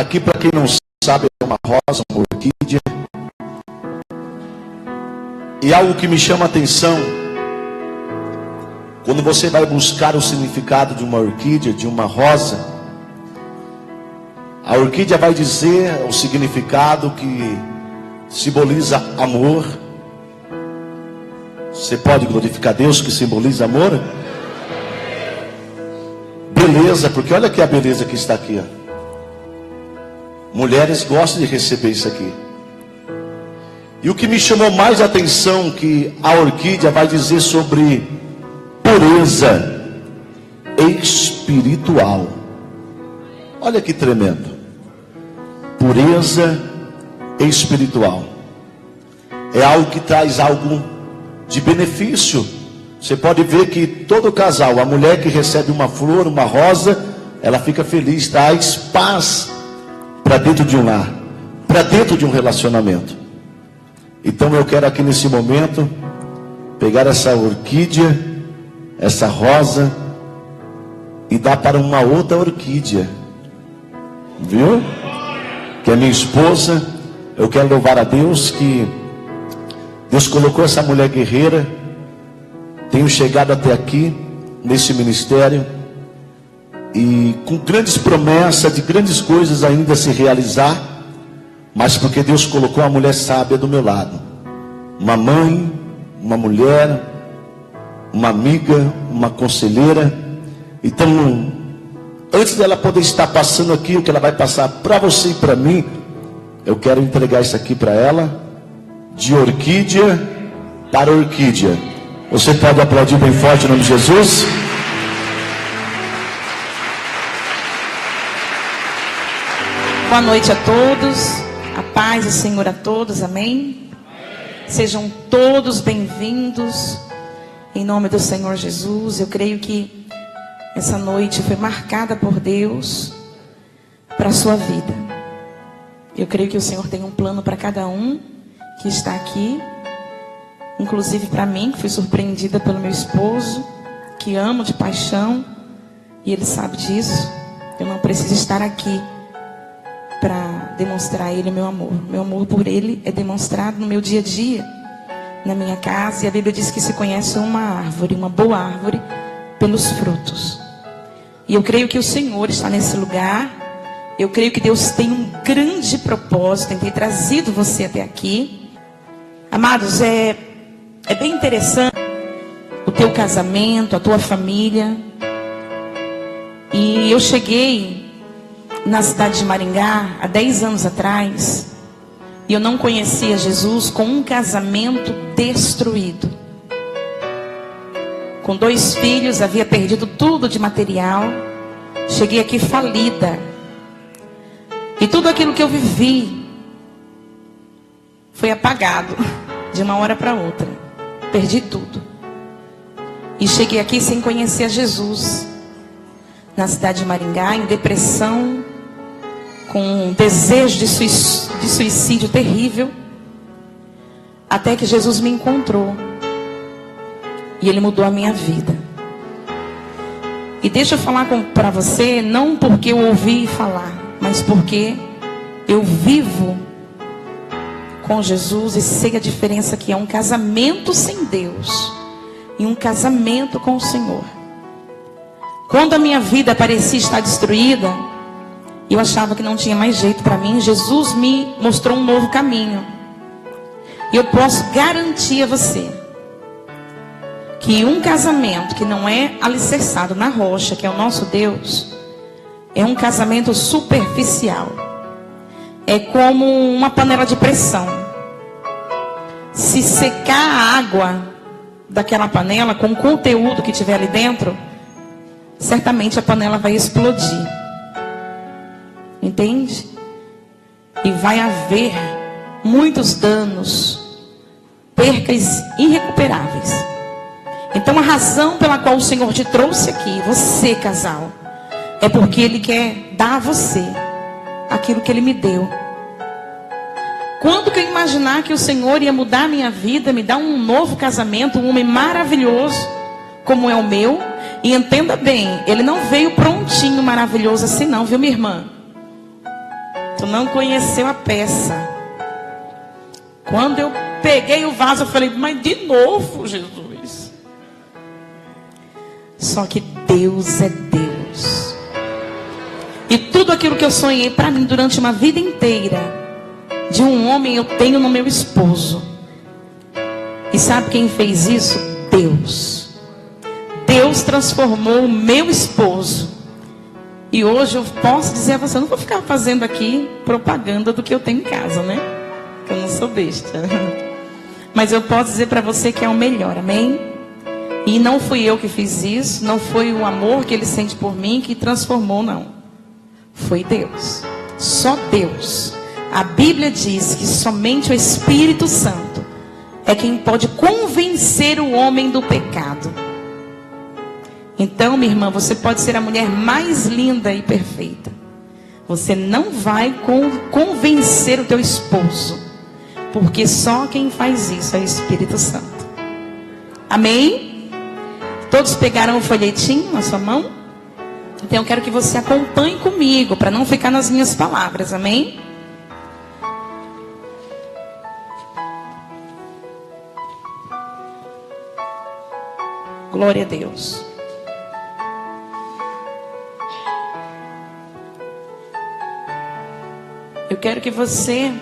aqui, para quem não sabe, é uma rosa, uma orquídea. E algo que me chama a atenção, quando você vai buscar o significado de uma orquídea, de uma rosa, a orquídea vai dizer o significado que simboliza amor. Você pode glorificar Deus que simboliza amor? Beleza, porque olha aqui a beleza que está aqui, ó. Mulheres gostam de receber isso aqui. E o que me chamou mais a atenção, que a orquídea vai dizer sobre pureza espiritual. Olha que tremendo. Pureza espiritual. É algo que traz algo de benefício. Você pode ver que todo casal, a mulher que recebe uma flor, uma rosa, ela fica feliz, traz paz para dentro de um lar, para dentro de um relacionamento. Então eu quero aqui nesse momento pegar essa orquídea, essa rosa, e dar para uma outra orquídea, viu? Que é minha esposa. Eu quero louvar a Deus que Deus colocou essa mulher guerreira. Tenho chegado até aqui nesse ministério e com grandes promessas de grandes coisas ainda a se realizar, mas porque Deus colocou uma mulher sábia do meu lado, uma mãe, uma mulher, uma amiga, uma conselheira. Então, antes dela poder estar passando aqui o que ela vai passar para você e para mim, eu quero entregar isso aqui para ela, de orquídea para orquídea. Você pode aplaudir bem forte em nome de Jesus? Boa noite a todos, a paz do Senhor a todos, amém? Sejam todos bem-vindos, em nome do Senhor Jesus. Eu creio que essa noite foi marcada por Deus para a sua vida. Eu creio que o Senhor tem um plano para cada um que está aqui, inclusive para mim, que fui surpreendida pelo meu esposo, que amo de paixão, e ele sabe disso. Eu não preciso estar aqui para demonstrar a ele meu amor. Meu amor por ele é demonstrado no meu dia a dia, na minha casa. E a Bíblia diz que se conhece uma árvore, uma boa árvore, pelos frutos. E eu creio que o Senhor está nesse lugar. Eu creio que Deus tem um grande propósito em ter trazido você até aqui. Amados, é bem interessante o teu casamento, a tua família. E eu cheguei na cidade de Maringá há 10 anos atrás, e eu não conhecia Jesus, com um casamento destruído, com 2 filhos, havia perdido tudo de material. Cheguei aqui falida, e tudo aquilo que eu vivi foi apagado de uma hora para outra. Perdi tudo. E cheguei aqui sem conhecer a Jesus, na cidade de Maringá, em depressão, com um desejo de suicídio terrível, até que Jesus me encontrou e Ele mudou a minha vida. E deixa eu falar para você, não porque eu ouvi falar, mas porque eu vivo com Jesus e sei a diferença que é um casamento sem Deus e um casamento com o Senhor. Quando a minha vida parecia estar destruída, eu achava que não tinha mais jeito para mim, Jesus me mostrou um novo caminho. E eu posso garantir a você que um casamento que não é alicerçado na rocha, que é o nosso Deus, é um casamento superficial. É como uma panela de pressão. Se secar a água daquela panela com o conteúdo que tiver ali dentro, certamente a panela vai explodir. Entende? E vai haver muitos danos, percas irrecuperáveis. Então a razão pela qual o Senhor te trouxe aqui, você casal, é porque Ele quer dar a você aquilo que Ele me deu. Quando que eu imaginar que o Senhor ia mudar a minha vida, me dar um novo casamento, um homem maravilhoso como é o meu? E entenda bem, Ele não veio prontinho, maravilhoso assim não, viu minha irmã? Tu não conheceu a peça. Quando eu peguei o vaso, eu falei, mas de novo, Jesus. Só que Deus é Deus. E tudo aquilo que eu sonhei para mim durante uma vida inteira, de um homem, eu tenho no meu esposo. E sabe quem fez isso? Deus. Deus transformou o meu esposo. E hoje eu posso dizer a você, eu não vou ficar fazendo aqui propaganda do que eu tenho em casa, né? Que eu não sou besta. Mas eu posso dizer para você que é o melhor, amém? E não fui eu que fiz isso, não foi o amor que ele sente por mim que transformou, não. Foi Deus. Só Deus. A Bíblia diz que somente o Espírito Santo é quem pode convencer o homem do pecado. Então, minha irmã, você pode ser a mulher mais linda e perfeita. Você não vai convencer o teu esposo. Porque só quem faz isso é o Espírito Santo. Amém? Todos pegaram o folhetinho na sua mão? Então eu quero que você acompanhe comigo, para não ficar nas minhas palavras, amém? Glória a Deus. Eu quero que você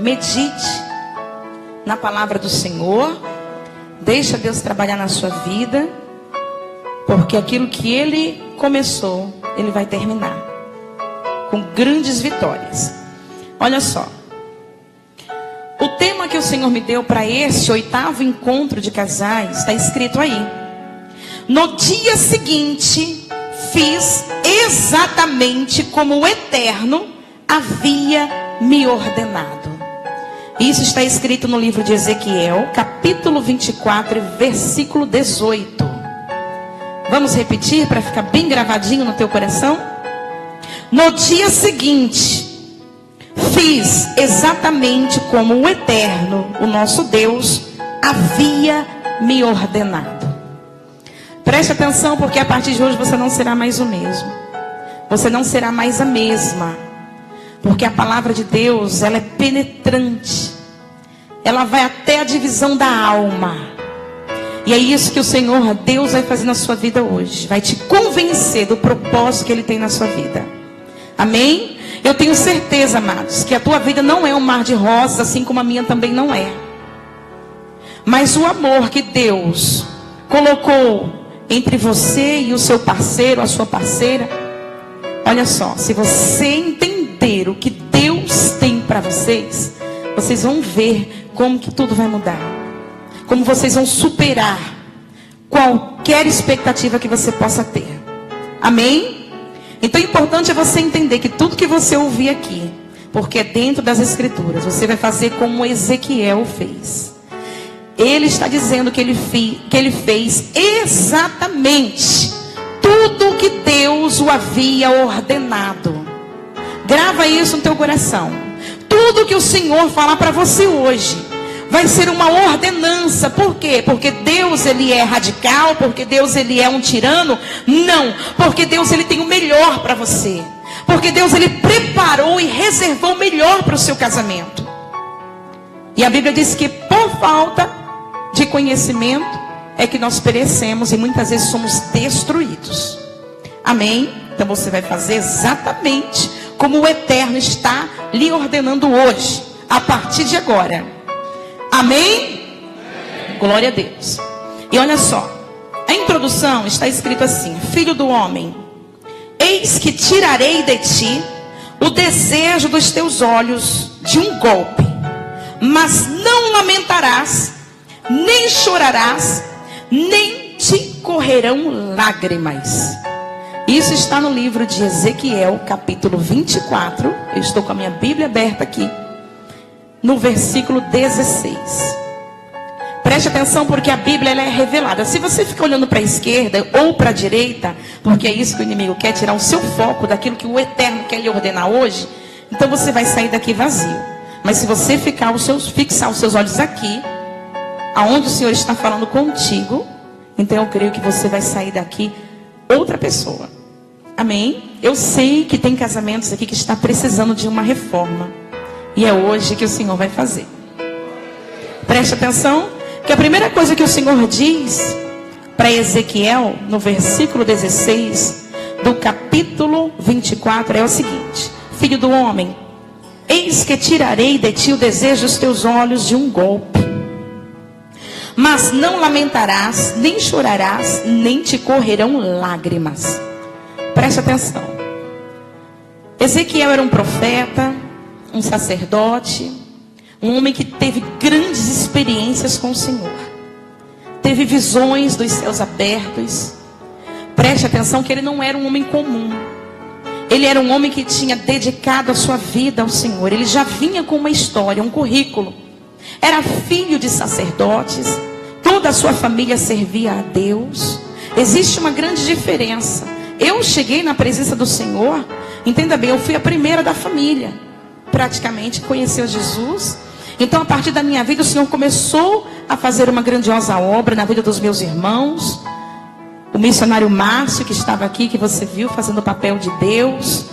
medite na palavra do Senhor. Deixa Deus trabalhar na sua vida. Porque aquilo que Ele começou, Ele vai terminar. Com grandes vitórias. Olha só. O tema que o Senhor me deu para este 8º encontro de casais, está escrito aí. No dia seguinte, fiz exatamente como o Eterno havia me ordenado. Isso está escrito no livro de Ezequiel, capítulo 24, versículo 18. Vamos repetir para ficar bem gravadinho no teu coração? No dia seguinte, fiz exatamente como o Eterno, o nosso Deus, havia me ordenado. Preste atenção, porque a partir de hoje você não será mais o mesmo. Você não será mais a mesma. Porque a palavra de Deus, ela é penetrante. Ela vai até a divisão da alma. E é isso que o Senhor, Deus, vai fazer na sua vida hoje. Vai te convencer do propósito que Ele tem na sua vida. Amém? Eu tenho certeza, amados, que a tua vida não é um mar de rosas, assim como a minha também não é. Mas o amor que Deus colocou entre você e o seu parceiro, a sua parceira. Olha só, se você entender o que Deus tem para vocês, vocês vão ver como que tudo vai mudar. Como vocês vão superar qualquer expectativa que você possa ter. Amém? Então o importante é você entender que tudo que você ouvir aqui, porque é dentro das Escrituras, você vai fazer como Ezequiel fez. Ele está dizendo que ele fez exatamente tudo o que Deus o havia ordenado. Grava isso no teu coração. Tudo que o Senhor falar para você hoje vai ser uma ordenança. Por quê? Porque Deus, Ele é radical? Porque Deus, Ele é um tirano? Não. Porque Deus, Ele tem o melhor para você. Porque Deus, Ele preparou e reservou o melhor para o seu casamento. E a Bíblia diz que por falta de conhecimento é que nós perecemos e muitas vezes somos destruídos. Amém? Então você vai fazer exatamente como o Eterno está lhe ordenando hoje, a partir de agora. Amém? Glória a Deus. E olha só, a introdução está escrito assim: Filho do homem, eis que tirarei de ti o desejo dos teus olhos de um golpe, mas não lamentarás, nem chorarás, nem te correrão lágrimas. Isso está no livro de Ezequiel, capítulo 24. Eu estou com a minha Bíblia aberta aqui, no versículo 16. Preste atenção, porque a Bíblia ela é revelada. Se você ficar olhando para a esquerda ou para a direita, porque é isso que o inimigo quer, tirar o seu foco daquilo que o Eterno quer lhe ordenar hoje, então você vai sair daqui vazio. Mas se você fixar os seus olhos aqui, aonde o Senhor está falando contigo, então eu creio que você vai sair daqui outra pessoa. Amém? Eu sei que tem casamentos aqui que está precisando de uma reforma. E é hoje que o Senhor vai fazer. Preste atenção, que a primeira coisa que o Senhor diz para Ezequiel, no versículo 16 do capítulo 24, é o seguinte: filho do homem, eis que tirarei de ti o desejo dos teus olhos de um golpe. Mas não lamentarás, nem chorarás, nem te correrão lágrimas. Preste atenção. Ezequiel era um profeta, um sacerdote, um homem que teve grandes experiências com o Senhor. Teve visões dos céus abertos. Preste atenção que ele não era um homem comum. Ele era um homem que tinha dedicado a sua vida ao Senhor. Ele já vinha com uma história, um currículo. Era filho de sacerdotes. Toda a sua família servia a Deus. Existe uma grande diferença. Eu cheguei na presença do Senhor, entenda bem, eu fui a primeira da família, praticamente, conheceu Jesus. Então, a partir da minha vida, o Senhor começou a fazer uma grandiosa obra na vida dos meus irmãos. O missionário Márcio, que estava aqui, que você viu, fazendo o papel de Deus.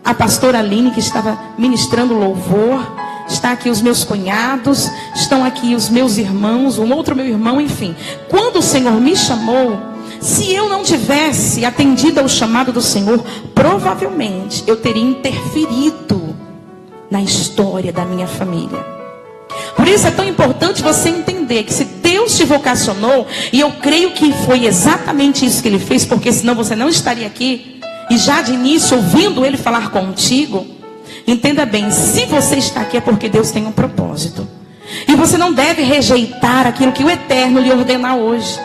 A pastora Aline, que estava ministrando louvor. Está aqui os meus cunhados, estão aqui os meus irmãos, um outro meu irmão, enfim. Quando o Senhor me chamou, se eu não tivesse atendido ao chamado do Senhor, provavelmente eu teria interferido na história da minha família. Por isso é tão importante você entender que se Deus te vocacionou, e eu creio que foi exatamente isso que Ele fez, porque senão você não estaria aqui, e já de início ouvindo Ele falar contigo. Entenda bem, se você está aqui é porque Deus tem um propósito. E você não deve rejeitar aquilo que o Eterno lhe ordena hoje.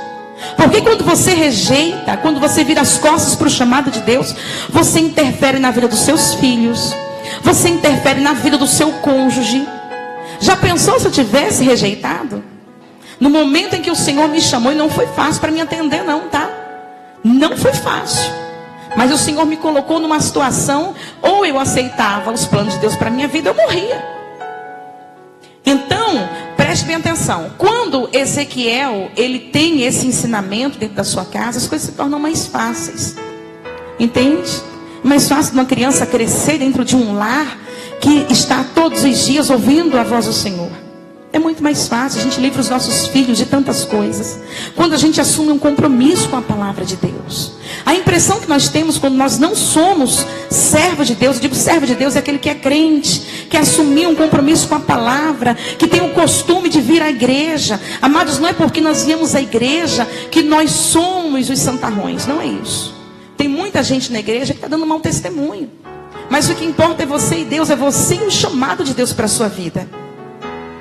Porque quando você rejeita, quando você vira as costas para o chamado de Deus, você interfere na vida dos seus filhos. Você interfere na vida do seu cônjuge. Já pensou se eu tivesse rejeitado? No momento em que o Senhor me chamou, e não foi fácil para me atender não, tá? Não foi fácil. Mas o Senhor me colocou numa situação, ou eu aceitava os planos de Deus para a minha vida, ou eu morria. Então, preste bem atenção. Quando Ezequiel, ele tem esse ensinamento dentro da sua casa, as coisas se tornam mais fáceis. Entende? Mais fácil de uma criança crescer dentro de um lar que está todos os dias ouvindo a voz do Senhor. É muito mais fácil, a gente livra os nossos filhos de tantas coisas. Quando a gente assume um compromisso com a palavra de Deus. A impressão que nós temos quando nós não somos servo de Deus, eu digo servo de Deus é aquele que é crente, que assumiu um compromisso com a palavra, que tem o costume de vir à igreja. Amados, não é porque nós viemos à igreja que nós somos os santarrões, não é isso. Tem muita gente na igreja que está dando mau testemunho. Mas o que importa é você e Deus, é você e o chamado de Deus para a sua vida.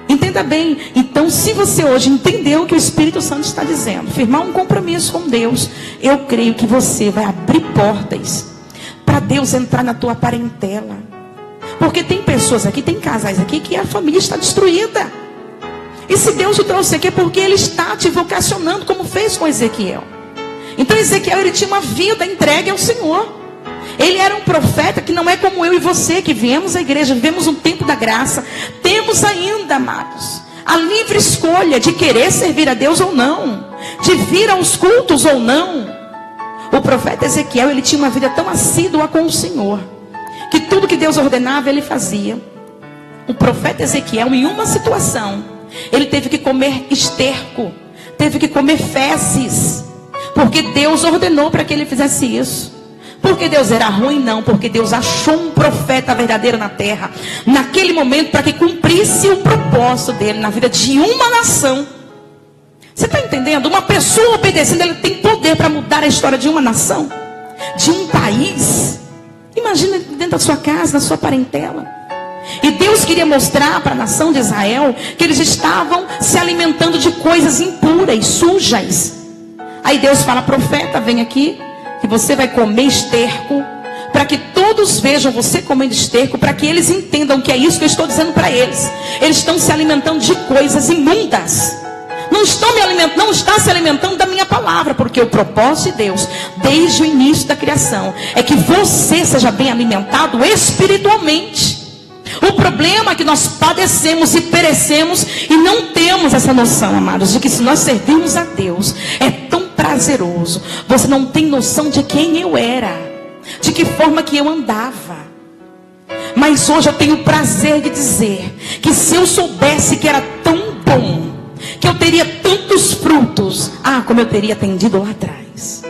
Entenda bem, então se você hoje entendeu o que o Espírito Santo está dizendo, firmar um compromisso com Deus, eu creio que você vai abrir portas para Deus entrar na tua parentela. Porque tem pessoas aqui, tem casais aqui que a família está destruída. E se Deus te trouxe aqui é porque Ele está te vocacionando, como fez com Ezequiel. Então Ezequiel, ele tinha uma vida entregue ao Senhor. Ele era um profeta que não é como eu e você, que viemos à igreja, vivemos um tempo da graça. Temos ainda, amados, a livre escolha de querer servir a Deus ou não, de vir aos cultos ou não. O profeta Ezequiel, ele tinha uma vida tão assídua com o Senhor, que tudo que Deus ordenava, ele fazia. O profeta Ezequiel, em uma situação, ele teve que comer esterco, teve que comer fezes, porque Deus ordenou para que ele fizesse isso. Porque Deus era ruim? Não, porque Deus achou um profeta verdadeiro na terra, naquele momento, para que cumprisse o propósito dele na vida de uma nação. Você está entendendo? Uma pessoa obedecendo, ela tem poder para mudar a história de uma nação, de um país. Imagina dentro da sua casa, na sua parentela. E Deus queria mostrar para a nação de Israel que eles estavam se alimentando de coisas impuras, sujas. Aí Deus fala: profeta, vem aqui, que você vai comer esterco, para que todos vejam você comendo esterco, para que eles entendam que é isso que eu estou dizendo para eles. Eles estão se alimentando de coisas imundas. Não está se alimentando da minha palavra, porque o propósito de Deus, desde o início da criação, é que você seja bem alimentado espiritualmente. O problema é que nós padecemos e perecemos e não temos essa noção, amados, de que se nós servirmos a Deus, é tão prazeroso. Você não tem noção de quem eu era, de que forma que eu andava. Mas hoje eu tenho o prazer de dizer que se eu soubesse que era tão bom, que eu teria tantos frutos, como eu teria atendido lá atrás,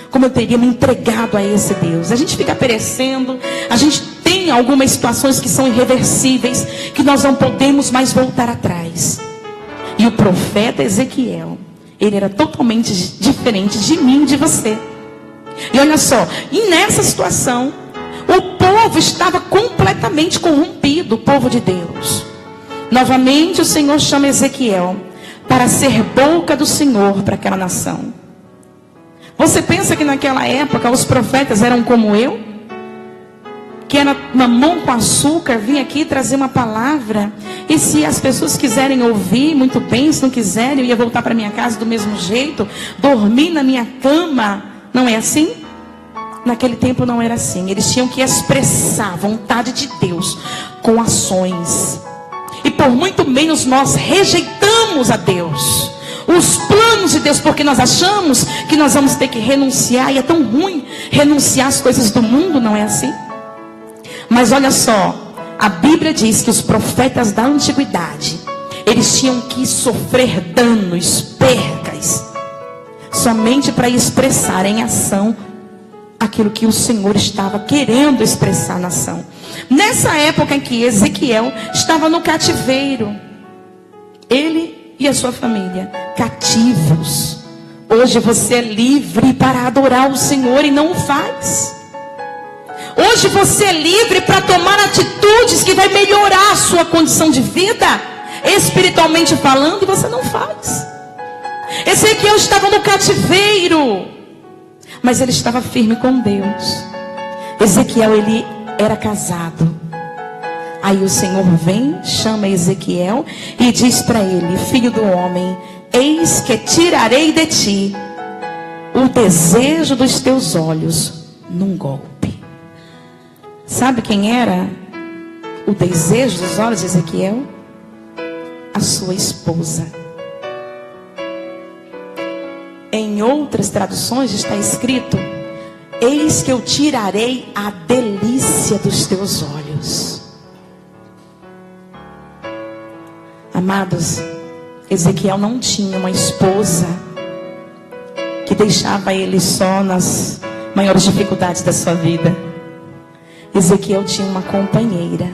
como eu teria me entregado a esse Deus. A gente fica perecendo, a gente tem algumas situações que são irreversíveis, que nós não podemos mais voltar atrás. E o profeta Ezequiel, ele era totalmente diferente de mim e de você. E olha só, e nessa situação, o povo estava completamente corrompido, o povo de Deus. Novamente o Senhor chama Ezequiel para ser boca do Senhor para aquela nação. Você pensa que naquela época os profetas eram como eu? Que era mamão com açúcar, vinha aqui trazer uma palavra, e se as pessoas quiserem ouvir, muito bem, se não quiserem, eu ia voltar para minha casa do mesmo jeito, dormir na minha cama. Não é assim? Naquele tempo não era assim. Eles tinham que expressar a vontade de Deus com ações. E por muito menos nós rejeitamos a Deus, os planos de Deus, porque nós achamos que nós vamos ter que renunciar. E é tão ruim renunciar às coisas do mundo, não é assim? Mas olha só, a Bíblia diz que os profetas da antiguidade, eles tinham que sofrer danos, percas, somente para expressar em ação aquilo que o Senhor estava querendo expressar na nação. Nessa época em que Ezequiel estava no cativeiro, ele e a sua família, cativos. Hoje você é livre para adorar o Senhor e não o faz. Hoje você é livre para tomar atitudes que vai melhorar a sua condição de vida, espiritualmente falando, e você não faz. Ezequiel estava no cativeiro, mas ele estava firme com Deus. Ezequiel, ele era casado. Aí o Senhor vem, chama Ezequiel e diz para ele: filho do homem, eis que tirarei de ti o desejo dos teus olhos num golpe. Sabe quem era o desejo dos olhos de Ezequiel? A sua esposa. Em outras traduções está escrito: eis que eu tirarei a delícia dos teus olhos. Amados, Ezequiel não tinha uma esposa que deixava ele só nas maiores dificuldades da sua vida. Ezequiel tinha uma companheira.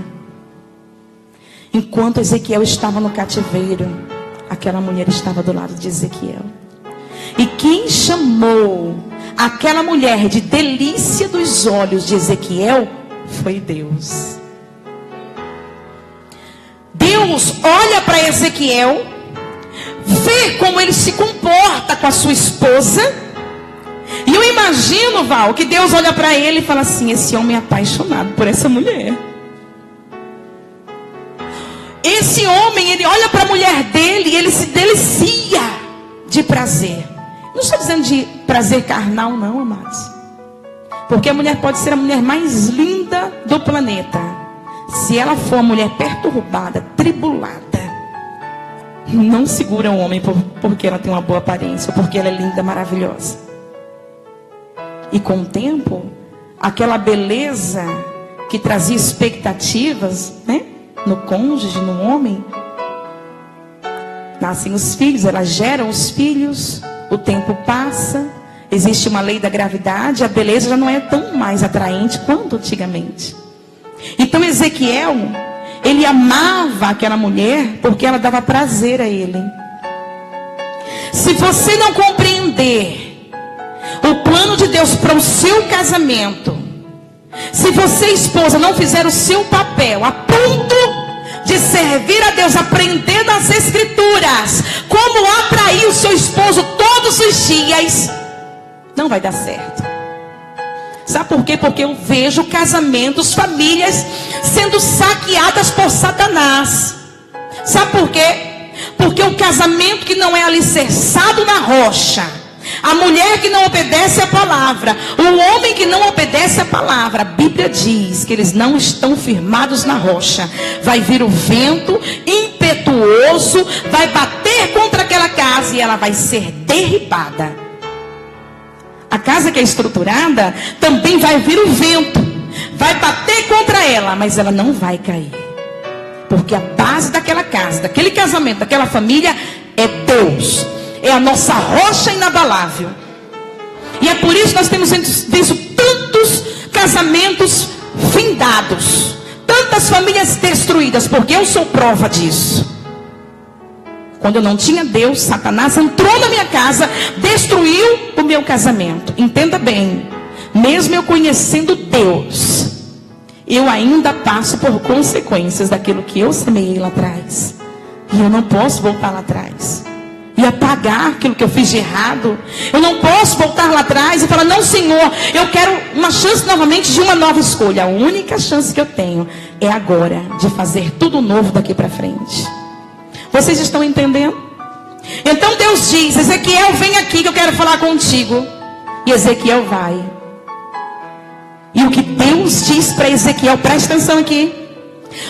Enquanto Ezequiel estava no cativeiro, aquela mulher estava do lado de Ezequiel. E quem chamou aquela mulher de delícia dos olhos de Ezequiel foi Deus. Deus olha para Ezequiel, vê como ele se comporta com a sua esposa. E eu imagino, Val, que Deus olha para ele e fala assim: esse homem é apaixonado por essa mulher. Esse homem, ele olha para a mulher dele e ele se delicia de prazer. Não estou dizendo de prazer carnal, não, amados. Porque a mulher pode ser a mulher mais linda do planeta. Se ela for uma mulher perturbada, tribulada, não segura o homem porque ela tem uma boa aparência, porque ela é linda, maravilhosa. E com o tempo, aquela beleza que trazia expectativas, né, no cônjuge, no homem, nascem os filhos, elas geram os filhos, o tempo passa, existe uma lei da gravidade, a beleza já não é tão mais atraente quanto antigamente. Então Ezequiel, ele amava aquela mulher porque ela dava prazer a ele. Se você não compreender o plano de Deus para o seu casamento, se você, esposa, não fizer o seu papel a ponto de servir a Deus, aprender das Escrituras como atrair o seu esposo todos os dias, não vai dar certo. Sabe por quê? Porque eu vejo casamentos, famílias sendo saqueadas por Satanás. Sabe por quê? Porque o casamento que não é alicerçado na rocha, a mulher que não obedece à palavra, o homem que não obedece à palavra, a Bíblia diz que eles não estão firmados na rocha. Vai vir o vento impetuoso, vai bater contra aquela casa e ela vai ser derribada. A casa que é estruturada, também vai vir o vento, vai bater contra ela, mas ela não vai cair. Porque a base daquela casa, daquele casamento, daquela família é Deus. É a nossa rocha inabalável. E é por isso que nós temos visto tantos casamentos findados, tantas famílias destruídas, porque eu sou prova disso. Quando eu não tinha Deus, Satanás entrou na minha casa, destruiu o meu casamento. Entenda bem, mesmo eu conhecendo Deus, eu ainda passo por consequências daquilo que eu semeei lá atrás. E eu não posso voltar lá atrás e apagar aquilo que eu fiz de errado. Eu não posso voltar lá atrás e falar: não, Senhor, eu quero uma chance novamente de uma nova escolha. A única chance que eu tenho é agora de fazer tudo novo daqui para frente. Vocês estão entendendo? Então Deus diz: Ezequiel, vem aqui que eu quero falar contigo. E Ezequiel vai. E o que Deus diz para Ezequiel, presta atenção aqui.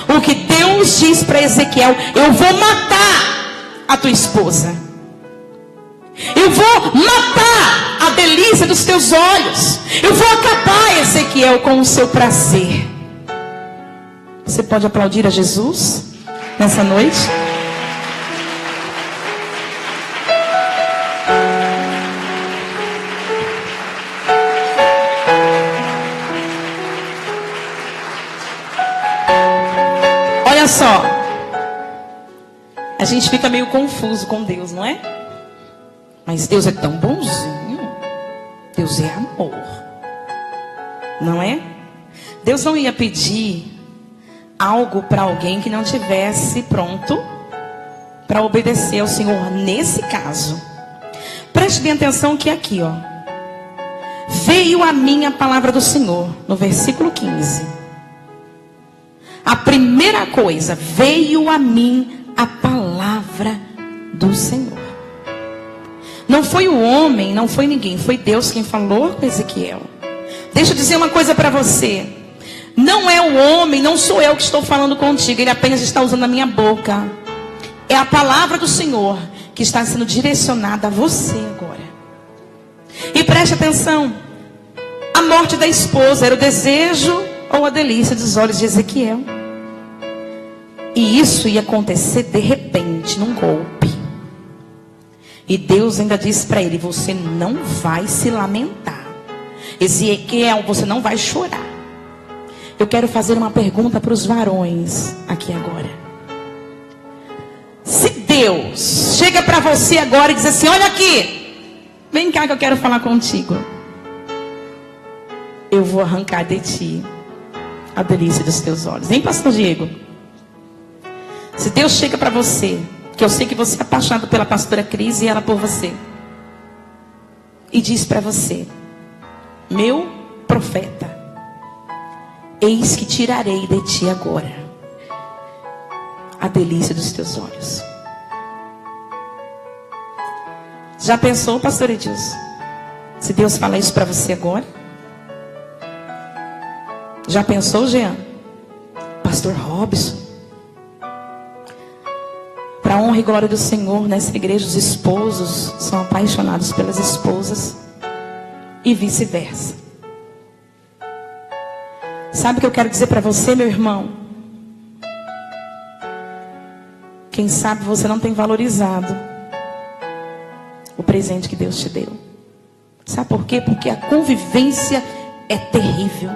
O que Deus diz para Ezequiel: eu vou matar a tua esposa. Eu vou matar a delícia dos teus olhos. Eu vou acabar, Ezequiel, com o seu prazer. Você pode aplaudir a Jesus nessa noite? Olha só, a gente fica meio confuso com Deus, não é? Mas Deus é tão bonzinho. Deus é amor, não é? Deus não ia pedir algo para alguém que não tivesse pronto para obedecer ao Senhor. Nesse caso, preste bem atenção que aqui, ó, veio a mim a palavra do Senhor, no versículo 15. A primeira coisa, veio a mim a palavra do Senhor. Não foi o homem, não foi ninguém, foi Deus quem falou com Ezequiel. Deixa eu dizer uma coisa para você. Não é o homem, não sou eu que estou falando contigo, ele apenas está usando a minha boca. É a palavra do Senhor que está sendo direcionada a você agora. E preste atenção, a morte da esposa era o desejo ou a delícia dos olhos de Ezequiel. E isso ia acontecer de repente, num golpe. E Deus ainda disse para ele: você não vai se lamentar. Ezequiel, você não vai chorar. Eu quero fazer uma pergunta para os varões aqui agora. Se Deus chega para você agora e diz assim: olha aqui, vem cá que eu quero falar contigo. Eu vou arrancar de ti a delícia dos teus olhos. Hein, pastor Diego? Se Deus chega para você, que eu sei que você é apaixonado pela pastora Cris e ela por você, e diz para você: meu profeta, eis que tirarei de ti agora a delícia dos teus olhos. Já pensou, pastor Edilson, se Deus falar isso para você agora? Já pensou, Jean? Pastor Robson? Para a honra e glória do Senhor, nessa igreja os esposos são apaixonados pelas esposas e vice-versa. Sabe o que eu quero dizer para você, meu irmão? Quem sabe você não tem valorizado o presente que Deus te deu. Sabe por quê? Porque a convivência é terrível.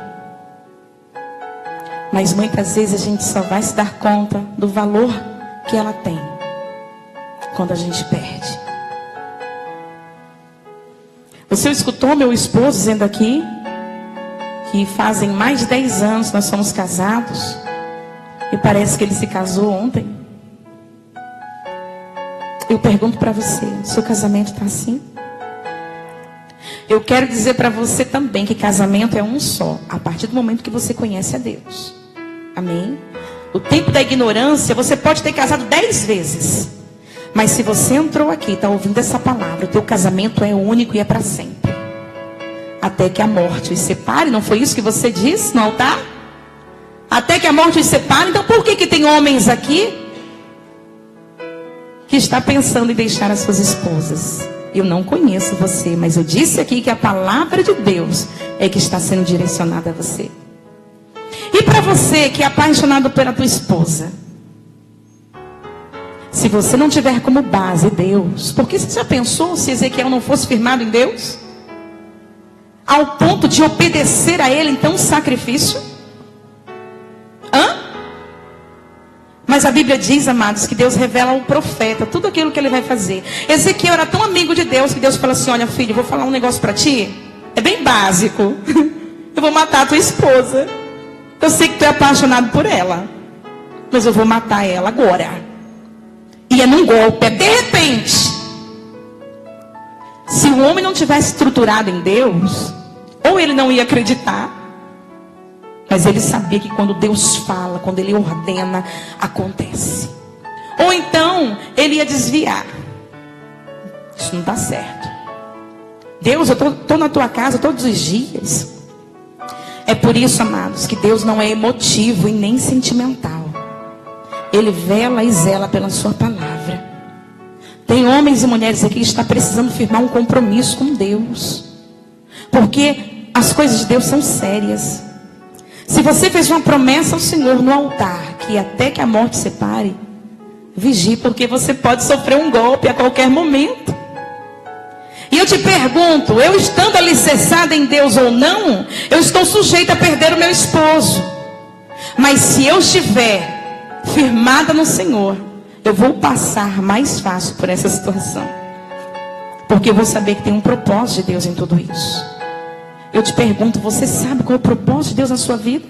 Mas muitas vezes a gente só vai se dar conta do valor que ela tem quando a gente perde. Você escutou meu esposo dizendo aqui que fazem mais de 10 anos nós somos casados e parece que ele se casou ontem? Eu pergunto para você, seu casamento está assim? Eu quero dizer para você também que casamento é um só, a partir do momento que você conhece a Deus. Amém? O tempo da ignorância, você pode ter casado 10 vezes, mas se você entrou aqui, está ouvindo essa palavra, o teu casamento é único e é para sempre, até que a morte os separe. Não foi isso que você disse no altar? Até que a morte os separe. Então por que tem homens aqui que está pensando em deixar as suas esposas eu não conheço você, mas eu disse aqui que a palavra de Deus é que está sendo direcionada a você. E para você que é apaixonado pela tua esposa, se você não tiver como base Deus, porque você já pensou se Ezequiel não fosse firmado em Deus? Ao ponto de obedecer a ele, então, sacrifício? Mas a Bíblia diz, amados, que Deus revela ao profeta tudo aquilo que ele vai fazer. Ezequiel era tão amigo de Deus que Deus falou assim: olha, filho, eu vou falar um negócio para ti. É bem básico. Eu vou matar a tua esposa. Eu sei que tu é apaixonado por ela, mas eu vou matar ela agora. E é num golpe, é de repente. Se o homem não tivesse estruturado em Deus, ou ele não ia acreditar, mas ele sabia que quando Deus fala, quando ele ordena, acontece. Ou então, ele ia desviar. Isso não está certo. Deus, eu estou na tua casa todos os dias. É por isso, amados, que Deus não é emotivo e nem sentimental. Ele vela e zela pela sua palavra. Tem homens e mulheres aqui que estão precisando firmar um compromisso com Deus. Porque as coisas de Deus são sérias. Se você fez uma promessa ao Senhor no altar, que até que a morte separe, vigie, porque você pode sofrer um golpe a qualquer momento. E eu te pergunto, eu estando alicerçada em Deus ou não, eu estou sujeita a perder o meu esposo. Mas se eu estiver firmada no Senhor, eu vou passar mais fácil por essa situação. Porque eu vou saber que tem um propósito de Deus em tudo isso. Eu te pergunto, você sabe qual é o propósito de Deus na sua vida?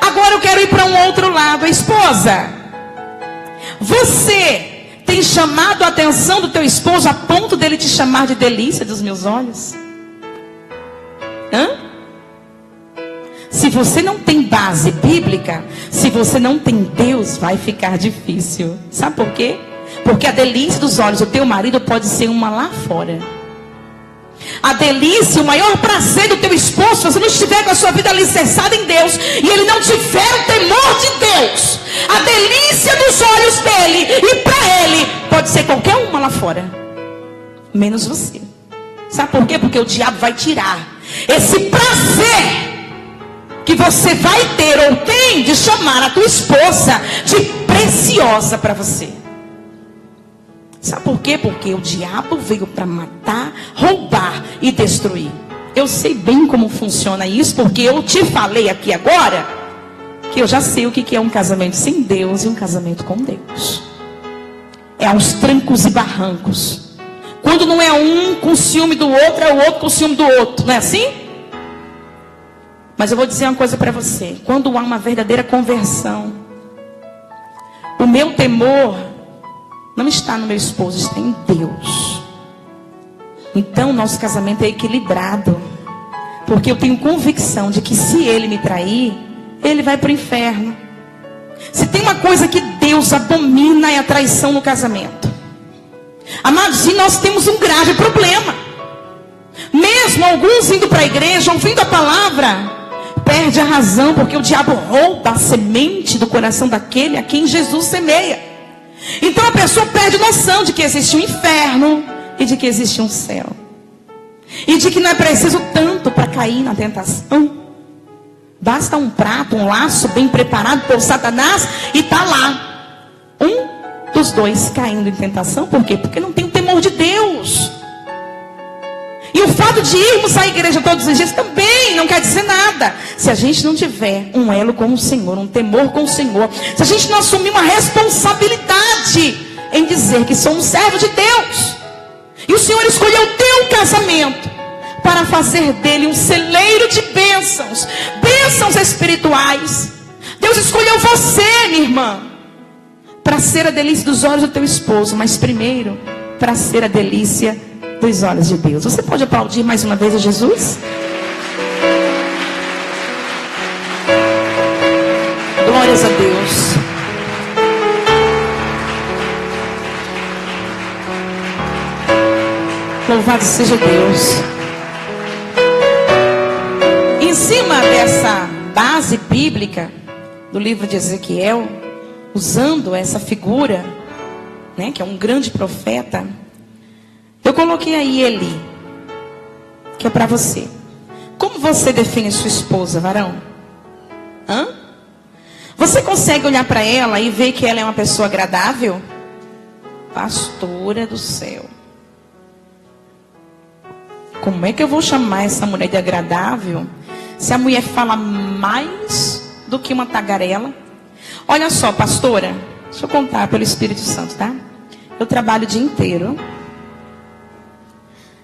Agora eu quero ir para um outro lado. A esposa, você tem chamado a atenção do teu esposo a ponto dele te chamar de delícia dos meus olhos? Se você não tem base bíblica, se você não tem Deus, vai ficar difícil. Sabe por quê? Porque a delícia dos olhos do teu marido pode ser uma lá fora. A delícia, o maior prazer do teu esposo, se você não estiver com a sua vida alicerçada em Deus e ele não tiver o temor de Deus, a delícia dos olhos dele e para ele pode ser qualquer uma lá fora, menos você. Sabe por quê? Porque o diabo vai tirar esse prazer que você vai ter ou tem de chamar a tua esposa de preciosa para você. Sabe por quê? Porque o diabo veio para matar, roubar e destruir. Eu sei bem como funciona isso, porque eu te falei aqui agora que eu já sei o que é um casamento sem Deus e um casamento com Deus. É aos trancos e barrancos. Quando não é um com ciúme do outro, é o outro com ciúme do outro. Não é assim? Mas eu vou dizer uma coisa para você. Quando há uma verdadeira conversão, o meu temor não está no meu esposo, está em Deus. Então nosso casamento é equilibrado. Porque eu tenho convicção de que se ele me trair, ele vai para o inferno. Se tem uma coisa que Deus abomina, é a traição no casamento. Amados, e nós temos um grave problema. Mesmo alguns indo para a igreja, ouvindo a palavra, perde a razão, porque o diabo rouba a semente do coração daquele a quem Jesus semeia. Então a pessoa perde noção de que existe um inferno e de que existe um céu. E de que não é preciso tanto para cair na tentação. Basta um prato, um laço bem preparado por Satanás e está lá um dos dois caindo em tentação. Por quê? Porque não tem o temor de Deus. E o fato de irmos à igreja todos os dias também não quer dizer nada. Se a gente não tiver um elo com o Senhor, um temor com o Senhor, se a gente não assumir uma responsabilidade em dizer que sou um servo de Deus, e o Senhor escolheu o teu casamento para fazer dele um celeiro de bênçãos, bênçãos espirituais. Deus escolheu você, minha irmã, para ser a delícia dos olhos do teu esposo, mas primeiro para ser a delícia dos olhos de Deus. Você pode aplaudir mais uma vez a Jesus? Glórias a Deus. Louvado seja Deus. Em cima dessa base bíblica do livro de Ezequiel, usando essa figura, né, que é um grande profeta, Eu coloquei aí Eli, que é para você. Como você define sua esposa, varão? Hã? Você consegue olhar para ela e ver que ela é uma pessoa agradável? Pastora do céu. Como é que eu vou chamar essa mulher de agradável se a mulher fala mais do que uma tagarela? Olha só, pastora, deixa eu contar pelo Espírito Santo, tá? Eu trabalho o dia inteiro.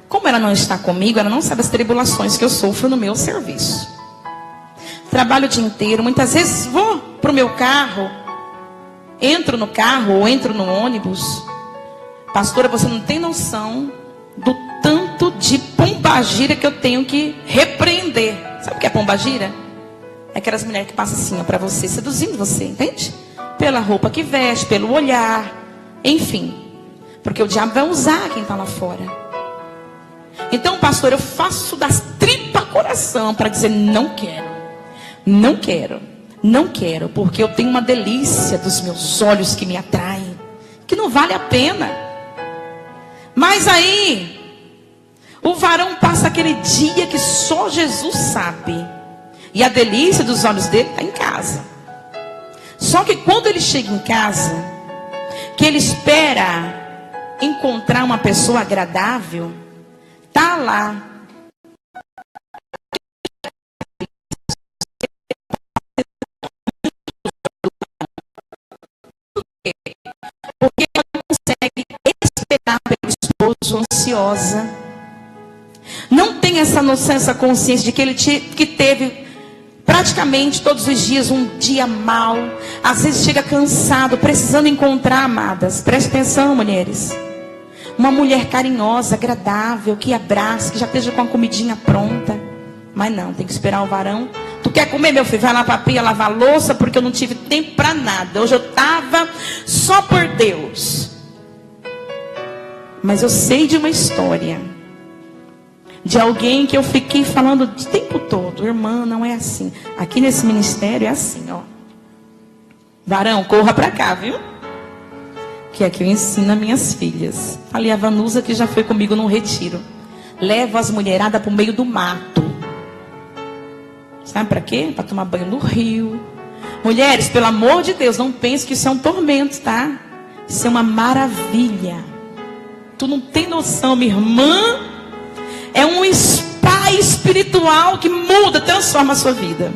Como ela não está comigo, ela não sabe as tribulações que eu sofro no meu serviço. Trabalho o dia inteiro, muitas vezes vou para o meu carro, entro no carro ou entro no ônibus. Pastora, você não tem noção do tanto de pombagira que eu tenho que repreender. Sabe o que é pombagira? É aquelas mulheres que passam assim para você, seduzindo você, entende? Pela roupa que veste, pelo olhar, enfim. Porque o diabo vai usar quem está lá fora. Então, pastor, eu faço das tripas coração para dizer não quero. Não quero. Não quero, porque eu tenho uma delícia dos meus olhos que me atraem, que não vale a pena. Mas aí, o varão passa aquele dia que só Jesus sabe. E a delícia dos olhos dele está em casa. Só que quando ele chega em casa, que ele espera encontrar uma pessoa agradável, tá lá. Porque ela não consegue esperar pelo esposo, ansiosa. Não tem essa noção, essa consciência de que ele que teve praticamente todos os dias um dia mau. Às vezes chega cansado, precisando encontrar amadas. Preste atenção, mulheres. Uma mulher carinhosa, agradável, que abraça, que já esteja com a comidinha pronta. Mas não, tem que esperar o varão. Tu quer comer, meu filho? Vai lá pra pia lavar a louça, porque eu não tive tempo para nada. Hoje eu estava só por Deus. Mas eu sei de uma história de alguém que eu fiquei falando o tempo todo. Irmã, não é assim. Aqui nesse ministério é assim, ó. Varão, corra pra cá, viu? Que aqui eu ensino as minhas filhas. Ali a Vanusa, que já foi comigo num retiro. Levo as mulheradas pro meio do mato. Sabe para quê? Para tomar banho no rio. Mulheres, pelo amor de Deus, não pense que isso é um tormento, tá? Isso é uma maravilha. Tu não tem noção, minha irmã. É um spa espiritual que muda, transforma a sua vida.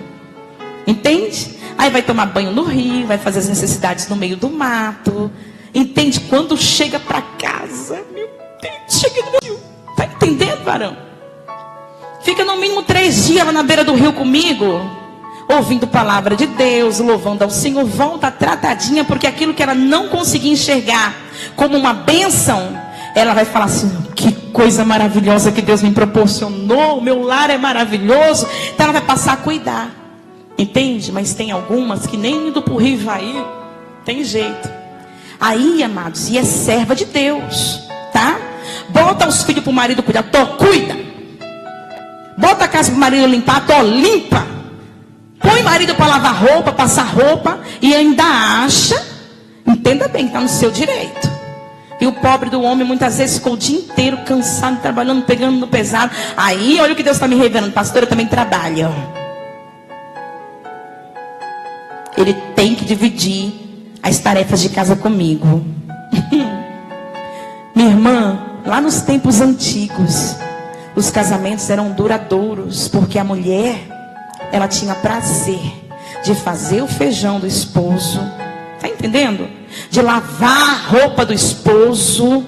Entende? Aí vai tomar banho no rio, vai fazer as necessidades no meio do mato. Entende? Quando chega para casa, meu Deus, chega no rio. Tá entendendo, varão? Fica no mínimo 3 dias lá na beira do rio comigo, ouvindo palavra de Deus, louvando ao Senhor. Volta tratadinha, porque aquilo que ela não conseguia enxergar como uma bênção, ela vai falar assim: que coisa maravilhosa que Deus me proporcionou, meu lar é maravilhoso. Então ela vai passar a cuidar. Entende? Mas tem algumas que nem indo pro rio vai ir, tem jeito. Aí, amados, e é serva de Deus, tá? Bota os filhos pro marido cuidar, cuida. Bota a casa pro marido limpar, limpa. Põe o marido para lavar roupa, passar roupa. E ainda acha, entenda bem, que está no seu direito. E o pobre do homem muitas vezes ficou o dia inteiro cansado, trabalhando, pegando no pesado. Aí, olha o que Deus está me revelando. Pastora também trabalha. Ele tem que dividir as tarefas de casa comigo. Minha irmã, lá nos tempos antigos, os casamentos eram duradouros, porque a mulher, ela tinha prazer de fazer o feijão do esposo. Está entendendo? De lavar a roupa do esposo.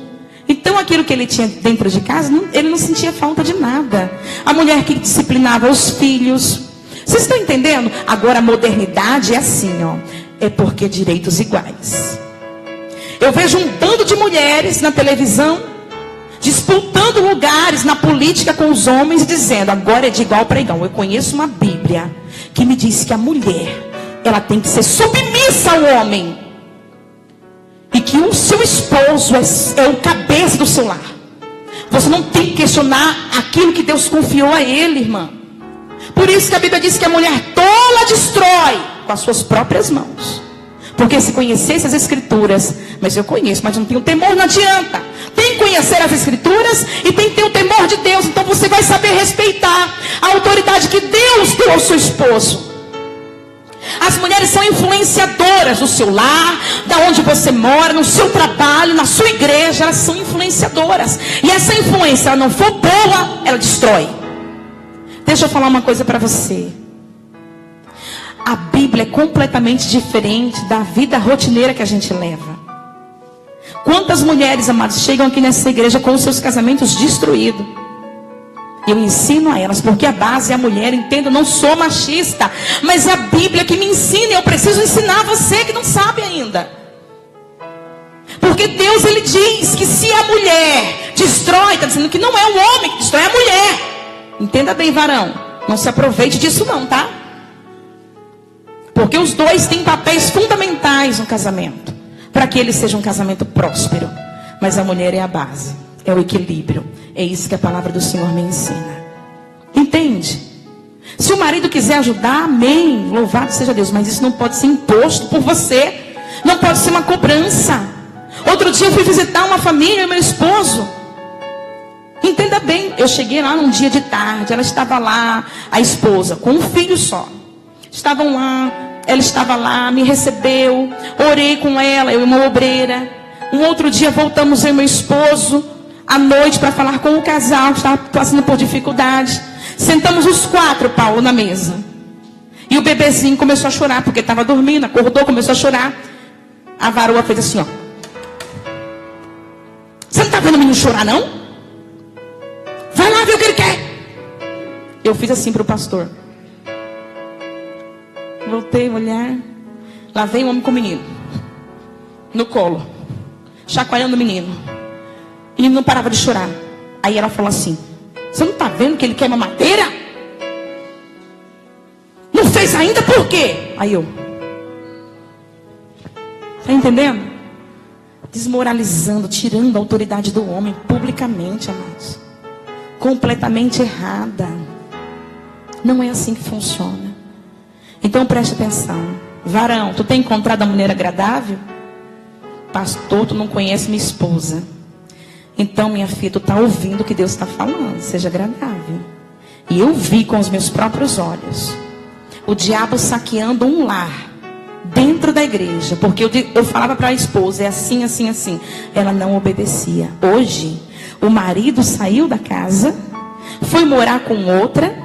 Então aquilo que ele tinha dentro de casa, ele não sentia falta de nada. A mulher que disciplinava os filhos. Vocês estão entendendo? Agora a modernidade é assim, ó. É porque direitos iguais. Eu vejo um bando de mulheres na televisão disputando lugares na política com os homens, dizendo: agora é de igual para igual. Eu conheço uma Bíblia que me diz que a mulher, ela tem que ser submissa ao homem, e que o seu esposo é o cabeça do seu lar. Você não tem que questionar aquilo que Deus confiou a ele, irmã. Por isso que a Bíblia diz que a mulher tola destrói com as suas próprias mãos. Porque se conhecesse as escrituras, mas eu conheço, mas não tenho temor, não adianta. Tem que conhecer as escrituras e tem que ter o temor de Deus. Então você vai saber respeitar a autoridade que Deus deu ao seu esposo. As mulheres são influenciadoras do seu lar, da onde você mora, no seu trabalho, na sua igreja. Elas são influenciadoras. E essa influência, ela não for boa, ela destrói. Deixa eu falar uma coisa para você. A Bíblia é completamente diferente da vida rotineira que a gente leva. Quantas mulheres, amadas, chegam aqui nessa igreja com os seus casamentos destruídos? Eu ensino a elas, porque a base é a mulher. Entendo, eu não sou machista, mas é a Bíblia que me ensina. Eu preciso ensinar você que não sabe ainda. Porque Deus, Ele diz que se a mulher destrói, está dizendo que não é o homem que destrói, é a mulher. Entenda bem, varão, não se aproveite disso não, tá? Porque os dois têm papéis fundamentais no casamento, para que ele seja um casamento próspero. Mas a mulher é a base, é o equilíbrio. É isso que a palavra do Senhor me ensina. Entende? Se o marido quiser ajudar, amém, louvado seja Deus. Mas isso não pode ser imposto por você. Não pode ser uma cobrança. Outro dia eu fui visitar uma família, meu esposo. Entenda bem, eu cheguei lá num dia de tarde. Ela estava lá, a esposa, com um filho só. Estavam lá, ela estava lá, me recebeu. Orei com ela, eu e uma obreira. Um outro dia voltamos, eu e meu esposo, à noite, para falar com o casal que estava passando por dificuldade. Sentamos os 4, Paulo, na mesa. E o bebezinho começou a chorar, porque estava dormindo, acordou, começou a chorar. A varoa fez assim, ó. Você não está vendo o menino chorar, não? Vai lá ver o que ele quer. Eu fiz assim para o pastor. Voltei a olhar. Lá vem o homem com o menino. No colo. Chacoalhando o menino. E não parava de chorar. Aí ela falou assim: você não está vendo que ele quer mamadeira? Não fez ainda por quê? Aí eu. Está entendendo? Desmoralizando, tirando a autoridade do homem publicamente, amados. Completamente errada. Não é assim que funciona. Então preste atenção. Varão, tu tem encontrado a mulher agradável? Pastor, tu não conhece minha esposa. Então, minha filha, tu está ouvindo o que Deus está falando. Seja agradável. E eu vi com os meus próprios olhos o diabo saqueando um lar dentro da igreja. Porque eu falava para a esposa, é assim, assim, assim. Ela não obedecia. Hoje, o marido saiu da casa, foi morar com outra.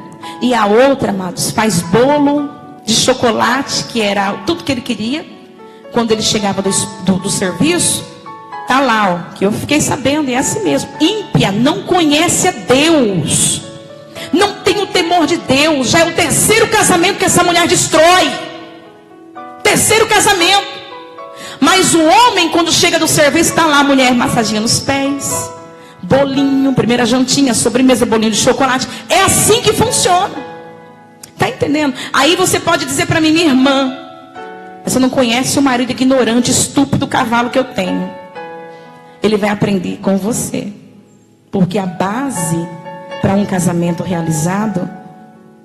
E a outra, amados, faz bolo de chocolate, que era tudo que ele queria. Quando ele chegava do serviço, tá lá, ó, que eu fiquei sabendo, é assim mesmo. Ímpia, não conhece a Deus, não tem o temor de Deus. Já é o 3º casamento que essa mulher destrói. 3º casamento. Mas o homem, quando chega do serviço, tá lá a mulher massageando os pés, bolinho, primeira jantinha, sobremesa, bolinho de chocolate. É assim que funciona. Tá entendendo? Aí você pode dizer para mim, minha irmã, você não conhece o marido ignorante, estúpido, cavalo que eu tenho. Ele vai aprender com você. Porque a base para um casamento realizado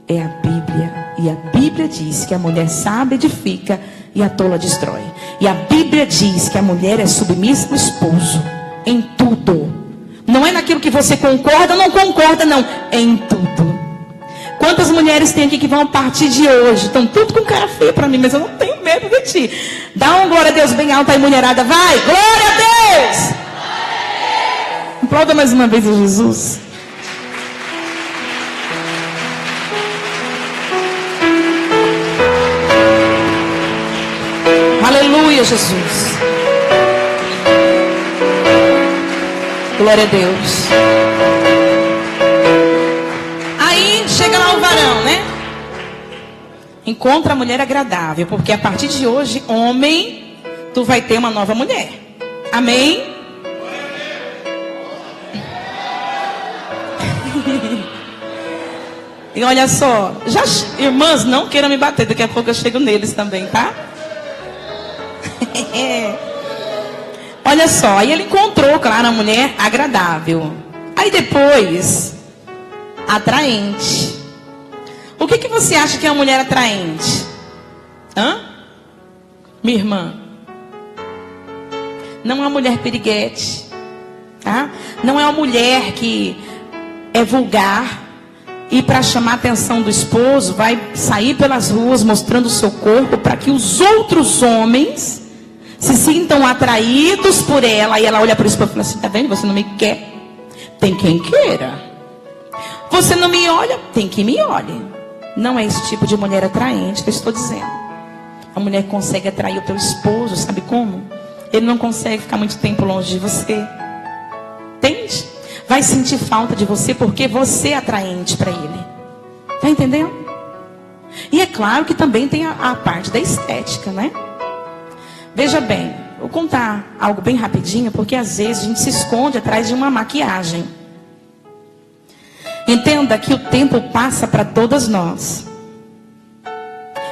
é a Bíblia. E a Bíblia diz que a mulher sábia edifica e a tola destrói. E a Bíblia diz que a mulher é submissa ao esposo em tudo. Não é naquilo que você concorda ou não concorda, não. É em tudo. Quantas mulheres tem aqui que vão a partir de hoje? Estão tudo com cara feia para mim, mas eu não tenho medo de ti. Dá uma glória a Deus bem alta aí, mulherada. Vai, glória a Deus! Aplauda mais uma vez a Jesus. Aleluia, Jesus. Glória a Deus. Aí chega lá o varão, né? Encontra a mulher agradável, porque a partir de hoje, homem, tu vai ter uma nova mulher. Amém? E olha só, irmãs, não queiram me bater, daqui a pouco eu chego neles também, tá? Olha só, aí ele encontrou, claro, uma mulher agradável. Aí depois, atraente. O que você acha que é uma mulher atraente? Hã? minha irmã, não é uma mulher piriguete, tá? Não é uma mulher que é vulgar e para chamar a atenção do esposo vai sair pelas ruas mostrando o seu corpo para que os outros homens se sintam atraídos por ela. E ela olha para o esposo e fala assim: tá vendo? Você não me quer? Tem quem queira. Você não me olha? Tem quem me olhe. Não é esse tipo de mulher atraente que eu estou dizendo. A mulher consegue atrair o teu esposo, sabe como? Ele não consegue ficar muito tempo longe de você. Entende? Vai sentir falta de você porque você é atraente para ele. Tá entendendo? E é claro que também tem a parte da estética, né? Veja bem, vou contar algo bem rapidinho, porque às vezes a gente se esconde atrás de uma maquiagem. Entenda que o tempo passa para todas nós.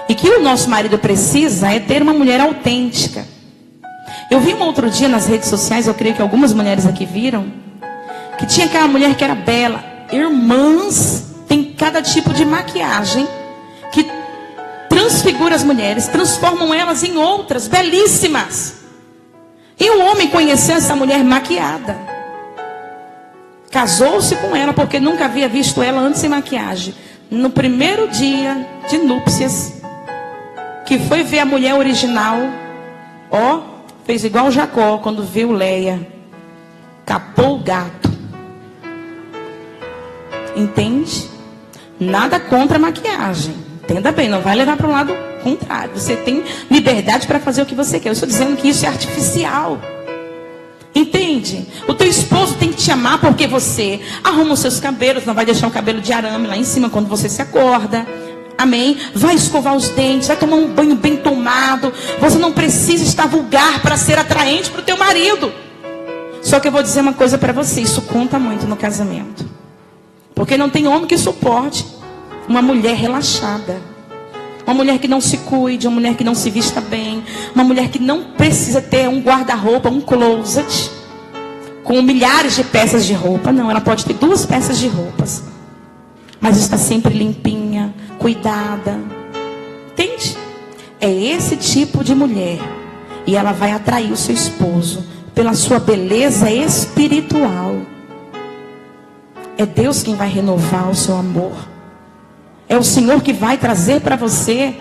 E que o nosso marido precisa é ter uma mulher autêntica. Eu vi um outro dia nas redes sociais, eu creio que algumas mulheres aqui viram, que tinha aquela mulher que era bela. Irmãs, tem cada tipo de maquiagem que transfigura as mulheres, transformam elas em outras belíssimas. E o homem conheceu essa mulher maquiada, casou-se com ela porque nunca havia visto ela antes sem maquiagem. No primeiro dia de núpcias, que foi ver a mulher original, ó, fez igual Jacó quando viu Leia, capou o gato. Entende? Nada contra a maquiagem. Entenda bem, não vai levar para o lado contrário. Você tem liberdade para fazer o que você quer. Eu estou dizendo que isso é artificial. Entende? O teu esposo tem que te amar porque você arruma os seus cabelos, não vai deixar o cabelo de arame lá em cima quando você se acorda. Amém? Vai escovar os dentes, vai tomar um banho bem tomado. Você não precisa estar vulgar para ser atraente para o teu marido. Só que eu vou dizer uma coisa para você, isso conta muito no casamento. Porque não tem homem que suporte uma mulher relaxada. Uma mulher que não se cuide, uma mulher que não se vista bem, uma mulher que não precisa ter um guarda-roupa, um closet com milhares de peças de roupa. Não, ela pode ter 2 peças de roupas, mas está sempre limpinha, cuidada. Entende? É esse tipo de mulher. E ela vai atrair o seu esposo pela sua beleza espiritual. É Deus quem vai renovar o seu amor. É o Senhor que vai trazer para você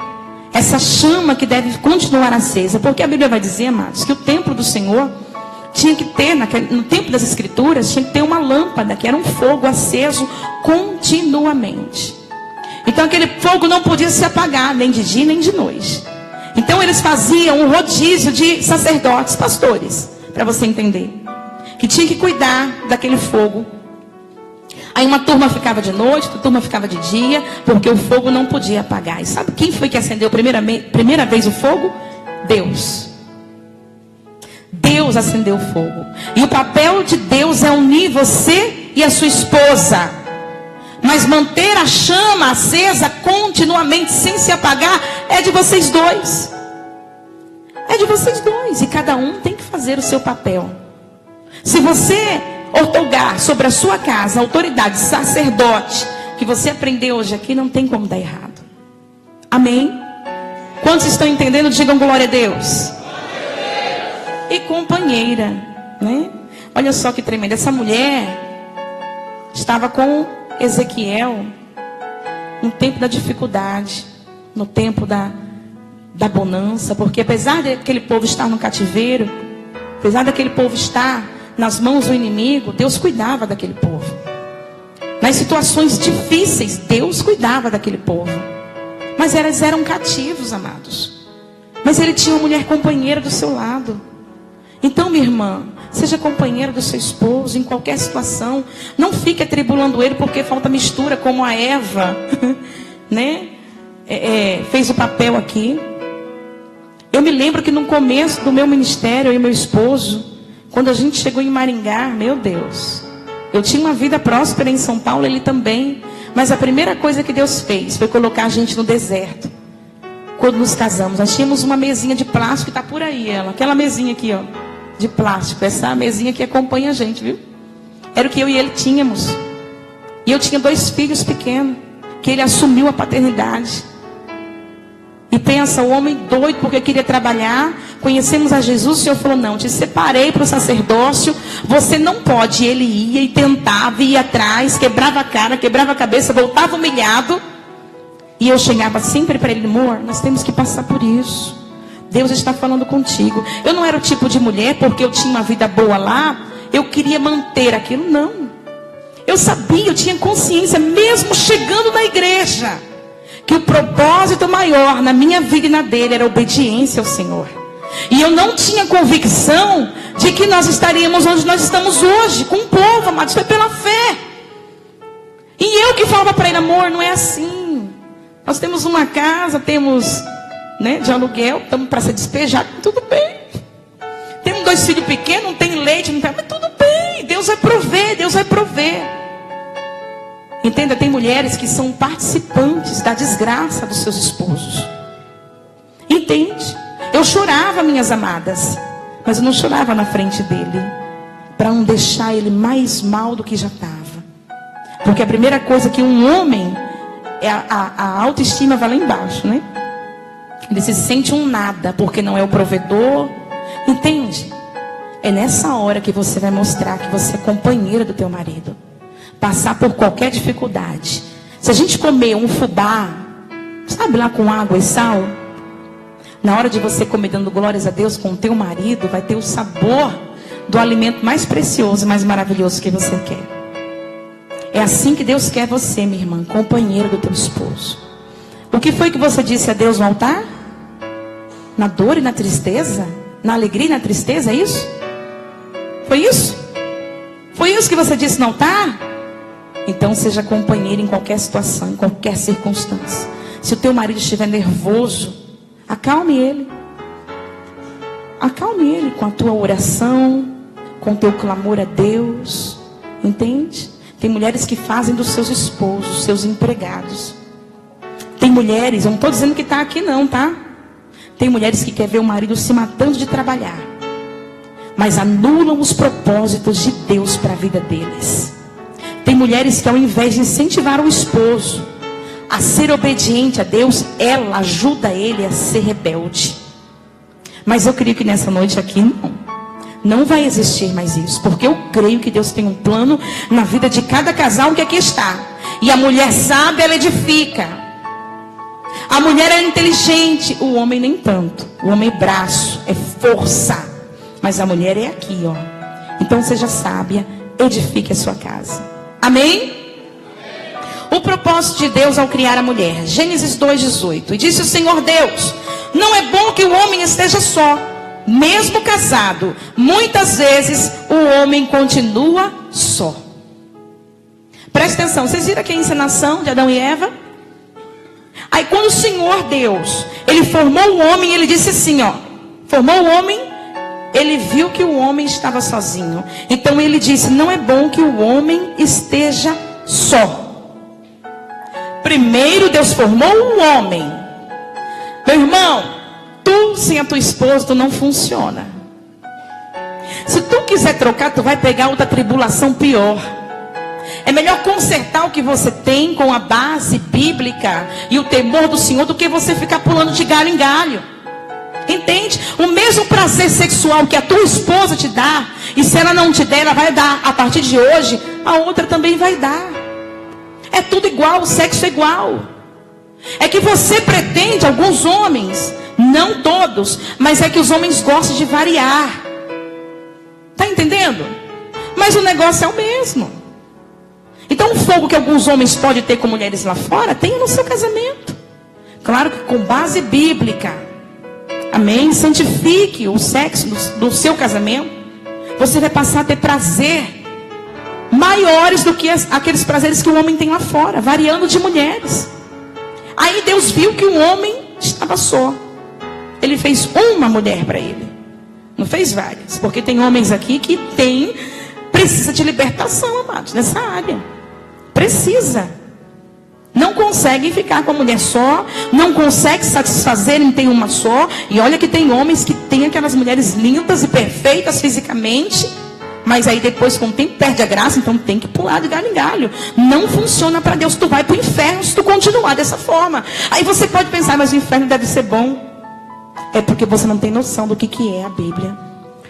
essa chama que deve continuar acesa. Porque a Bíblia vai dizer, amados, que o templo do Senhor tinha que ter, no tempo das Escrituras, tinha que ter uma lâmpada, que era um fogo aceso continuamente. Então aquele fogo não podia se apagar, nem de dia nem de noite. Então eles faziam um rodízio de sacerdotes, pastores, para você entender, que tinha que cuidar daquele fogo. Aí uma turma ficava de noite, outra turma ficava de dia, porque o fogo não podia apagar. E sabe quem foi que acendeu primeira vez o fogo? Deus. Deus acendeu o fogo. E o papel de Deus é unir você e a sua esposa. Mas manter a chama acesa continuamente, sem se apagar, é de vocês dois. É de vocês dois. E cada um tem que fazer o seu papel. Se você outorgar sobre a sua casa a autoridade, sacerdote, que você aprendeu hoje aqui, não tem como dar errado. Amém? Quantos estão entendendo? Digam glória a Deus. E companheira, né? Olha só que tremendo. Essa mulher estava com Ezequiel no tempo da dificuldade, no tempo da bonança, porque apesar daquele povo estar no cativeiro, apesar daquele povo estar nas mãos do inimigo, Deus cuidava daquele povo. Nas situações difíceis, Deus cuidava daquele povo. Mas eles eram cativos, amados. Mas ele tinha uma mulher companheira do seu lado. Então, minha irmã, seja companheira do seu esposo em qualquer situação. Não fique atribulando ele porque falta mistura, como a Eva, né? Fez o papel aqui. Eu me lembro que no começo do meu ministério, eu e meu esposo, quando a gente chegou em Maringá, meu Deus, eu tinha uma vida próspera em São Paulo, ele também. Mas a primeira coisa que Deus fez foi colocar a gente no deserto. Quando nos casamos, nós tínhamos uma mesinha de plástico, está por aí ela, aquela mesinha aqui, ó, de plástico. Essa mesinha que acompanha a gente, viu? Era o que eu e ele tínhamos. E eu tinha 2 filhos pequenos, que ele assumiu a paternidade. E pensa, o homem doido porque queria trabalhar. Conhecemos a Jesus, o Senhor falou, não, te separei para o sacerdócio, você não pode. Ele ia e tentava, ia atrás, quebrava a cara, quebrava a cabeça, voltava humilhado. E eu chegava sempre para ele, amor, nós temos que passar por isso. Deus está falando contigo. Eu não era o tipo de mulher, porque eu tinha uma vida boa lá, eu queria manter aquilo, não. Eu sabia, eu tinha consciência, mesmo chegando na igreja, que o propósito maior na minha vida e na dele era a obediência ao Senhor. E eu não tinha convicção de que nós estaríamos onde nós estamos hoje, com o povo, amados, foi pela fé. E eu que falava para ele, amor, não é assim. Nós temos uma casa, temos, né, de aluguel, estamos para ser despejado, tudo bem. Temos 2 filhos pequenos, não tem leite, não tem, mas tudo bem. Deus vai prover, Deus vai prover. Entenda, tem mulheres que são participantes da desgraça dos seus esposos. Entende? Eu chorava, minhas amadas, mas eu não chorava na frente dele, para não deixar ele mais mal do que já estava. Porque a primeira coisa que um homem, a autoestima vai lá embaixo, né? Ele se sente um nada, porque não é o provedor. Entende? É nessa hora que você vai mostrar que você é companheira do teu marido. Passar por qualquer dificuldade. Se a gente comer um fubá, sabe, lá com água e sal, na hora de você comer dando glórias a Deus com o teu marido, vai ter o sabor do alimento mais precioso e mais maravilhoso que você quer. É assim que Deus quer você, minha irmã, companheira do teu esposo. O que foi que você disse a Deus no altar? Na dor e na tristeza? Na alegria e na tristeza, é isso? Foi isso? Foi isso que você disse no altar? Então seja companheira em qualquer situação, em qualquer circunstância. Se o teu marido estiver nervoso, acalme ele. Acalme ele com a tua oração, com o teu clamor a Deus. Entende? Tem mulheres que fazem dos seus esposos, seus empregados. Tem mulheres, eu não estou dizendo que está aqui não, tá? Tem mulheres que querem ver o marido se matando de trabalhar, mas anulam os propósitos de Deus para a vida deles. Tem mulheres que ao invés de incentivar o esposo a ser obediente a Deus, ela ajuda ele a ser rebelde. Mas eu creio que nessa noite aqui não vai existir mais isso, porque eu creio que Deus tem um plano na vida de cada casal que aqui está. E a mulher sabe, ela edifica. A mulher é inteligente, o homem nem tanto. O homem é braço, é força. Mas a mulher é aqui, ó. Então seja sábia, edifique a sua casa. Amém? O propósito de Deus ao criar a mulher. Gênesis 2:18. E disse o Senhor Deus: não é bom que o homem esteja só, mesmo casado. Muitas vezes o homem continua só. Presta atenção, vocês viram aqui a encenação de Adão e Eva? Aí quando o Senhor Deus, ele formou o homem, ele disse assim, ó. Formou o homem, ele viu que o homem estava sozinho. Então ele disse, não é bom que o homem esteja só. Primeiro Deus formou o homem. Meu irmão, tu sem a tua esposa, tu não funciona. Se tu quiser trocar, tu vai pegar outra tribulação pior. É melhor consertar o que você tem com a base bíblica e o temor do Senhor do que você ficar pulando de galho em galho. Entende? O mesmo prazer sexual que a tua esposa te dá, e se ela não te der, ela vai dar a partir de hoje, a outra também vai dar. É tudo igual, o sexo é igual. É que você pretende, alguns homens, não todos, mas é que os homens gostam de variar. Tá entendendo? Mas o negócio é o mesmo. Então o fogo que alguns homens podem ter com mulheres lá fora, tenha no seu casamento. Claro que com base bíblica. Amém? Santifique o sexo do seu casamento. Você vai passar a ter prazer maiores do que aqueles prazeres que o homem tem lá fora, variando de mulheres. Aí Deus viu que o homem estava só. Ele fez uma mulher para ele. Não fez várias. Porque tem homens aqui que precisa de libertação, amados, nessa área. Precisa. Não conseguem ficar com a mulher só. Não consegue satisfazer em ter uma só. E olha que tem homens que têm aquelas mulheres lindas e perfeitas fisicamente, Mas aí depois, com o tempo, perde a graça, então tem que pular de galho em galho. Não funciona para Deus. Tu vai para o inferno se tu continuar dessa forma. Aí você pode pensar, mas o inferno deve ser bom. É porque você não tem noção do que é a Bíblia.